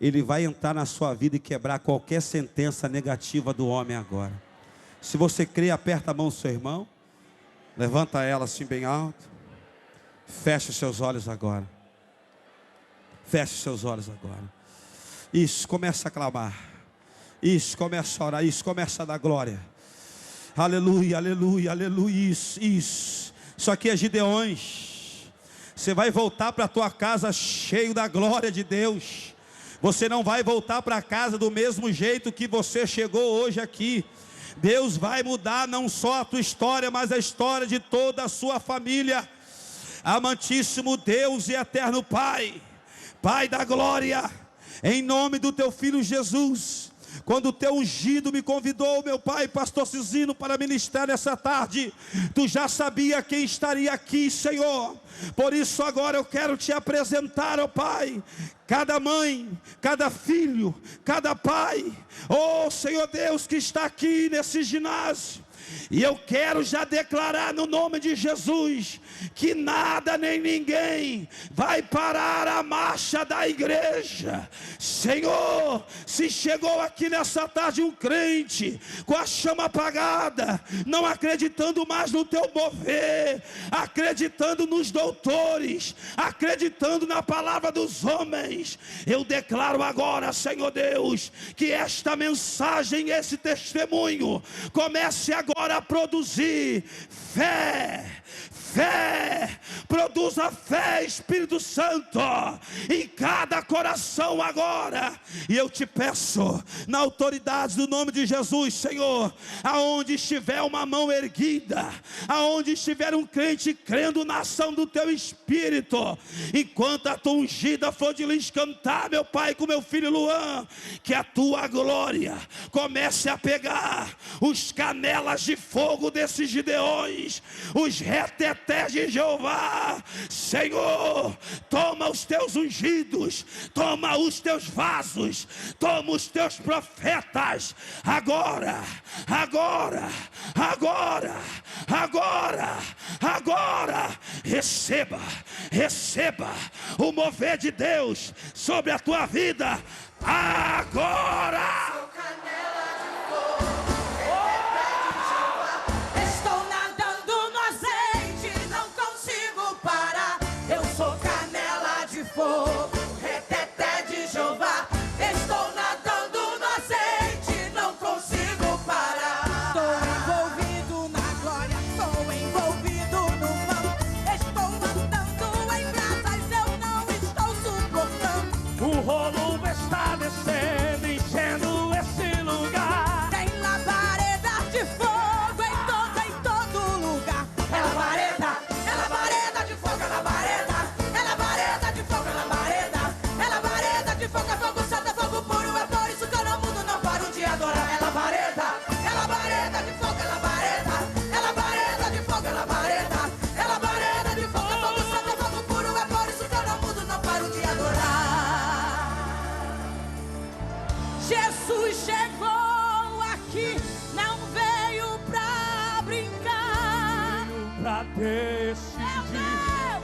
Ele vai entrar na sua vida e quebrar qualquer sentença negativa do homem agora. Se você crê, aperta a mão do seu irmão, levanta ela assim bem alto, fecha os seus olhos agora. Feche os seus olhos agora. Isso, começa a clamar. Isso, começa a orar. Isso, começa a dar glória. Aleluia, aleluia, aleluia. Isso. Isso aqui é Gideões. Você vai voltar para a tua casa cheio da glória de Deus. Você não vai voltar para casa do mesmo jeito que você chegou hoje aqui. Deus vai mudar não só a tua história, mas a história de toda a sua família. Amantíssimo Deus e eterno Pai, Pai da glória, em nome do teu filho Jesus, quando o teu ungido me convidou, meu pai, pastor Cizino, para ministrar nessa tarde, tu já sabia quem estaria aqui, Senhor. Por isso agora eu quero te apresentar, ó Pai, cada mãe, cada filho, cada pai, ó Senhor Deus, que está aqui nesse ginásio. E eu quero já declarar no nome de Jesus, que nada nem ninguém vai parar a marcha da igreja. Senhor, se chegou aqui nessa tarde um crente, com a chama apagada, não acreditando mais no teu mover, acreditando nos doutores, acreditando na palavra dos homens, eu declaro agora, Senhor Deus, que esta mensagem, esse testemunho, comece agora a produzir fé. Produza fé, Espírito Santo, em cada coração agora. E eu te peço, na autoridade do nome de Jesus, Senhor, aonde estiver uma mão erguida, aonde estiver um crente crendo na ação do teu Espírito, enquanto a tua ungida for de lhes cantar, meu Pai, com meu filho Luan, que a tua glória comece a pegar os canelas de fogo desses Gideões, os retetés de Jeová. Senhor, toma os teus ungidos, toma os teus vasos, toma os teus profetas, agora, receba o mover de Deus sobre a tua vida, agora. Reteté de Jeová, estou nadando no azeite, não consigo parar. Estou envolvido na glória, estou envolvido no mal. Estou andando em brasas, eu não estou suportando. O rolo está descendo, enchendo esse lugar. Tem labaredas de fogo em todo lugar. É labareda de fogo, é labareda. É labareda de fogo, é labareda. É labareda de fogo, é fogo santo, é fogo puro. É por isso que eu não mudo, não paro de adorar. É labareda de fogo, é labareda. É labareda de fogo, é labareda. É labareda de fogo, é fogo santo, é fogo puro. É por isso que eu não mudo, não paro de adorar. Jesus chegou aqui, não veio pra brincar, Veio pra decidir,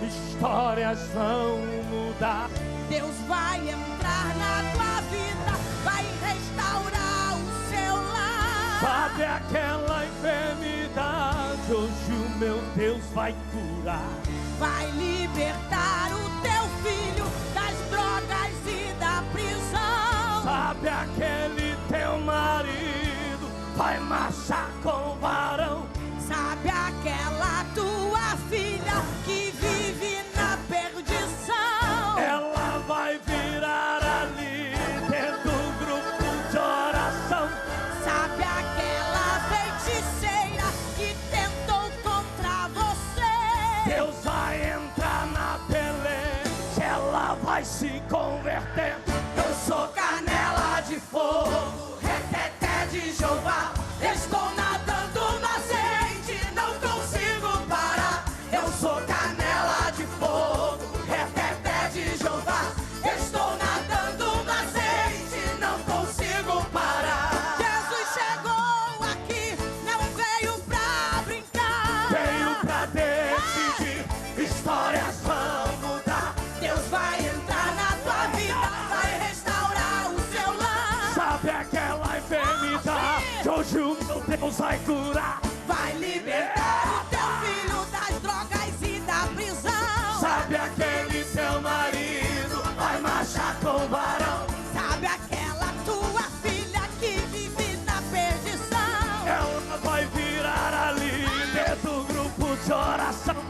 histórias vão mudar. Deus vai entrar na tua vida, vai restaurar o seu lar. Sabe aquela enfermidade, hoje o meu Deus vai curar. Vai libertar o teu filho das drogas e da prisão. Sabe aquele teu marido, vai marchar com o varão. Sabe aquela tua filha que vive na perdição. Ela vai virar ali dentro do grupo de oração. Sabe aquela feiticeira que tentou contra você. Deus vai entrar na peleja, ela vai se converter. Eu sou canela de fogo, reteté de Jeová. Estou Deus vai curar. Vai libertar o teu filho das drogas e da prisão. Sabe aquele teu marido vai marchar com o varão. Sabe aquela tua filha que vive na perdição. Ela vai virar a líder do grupo de oração.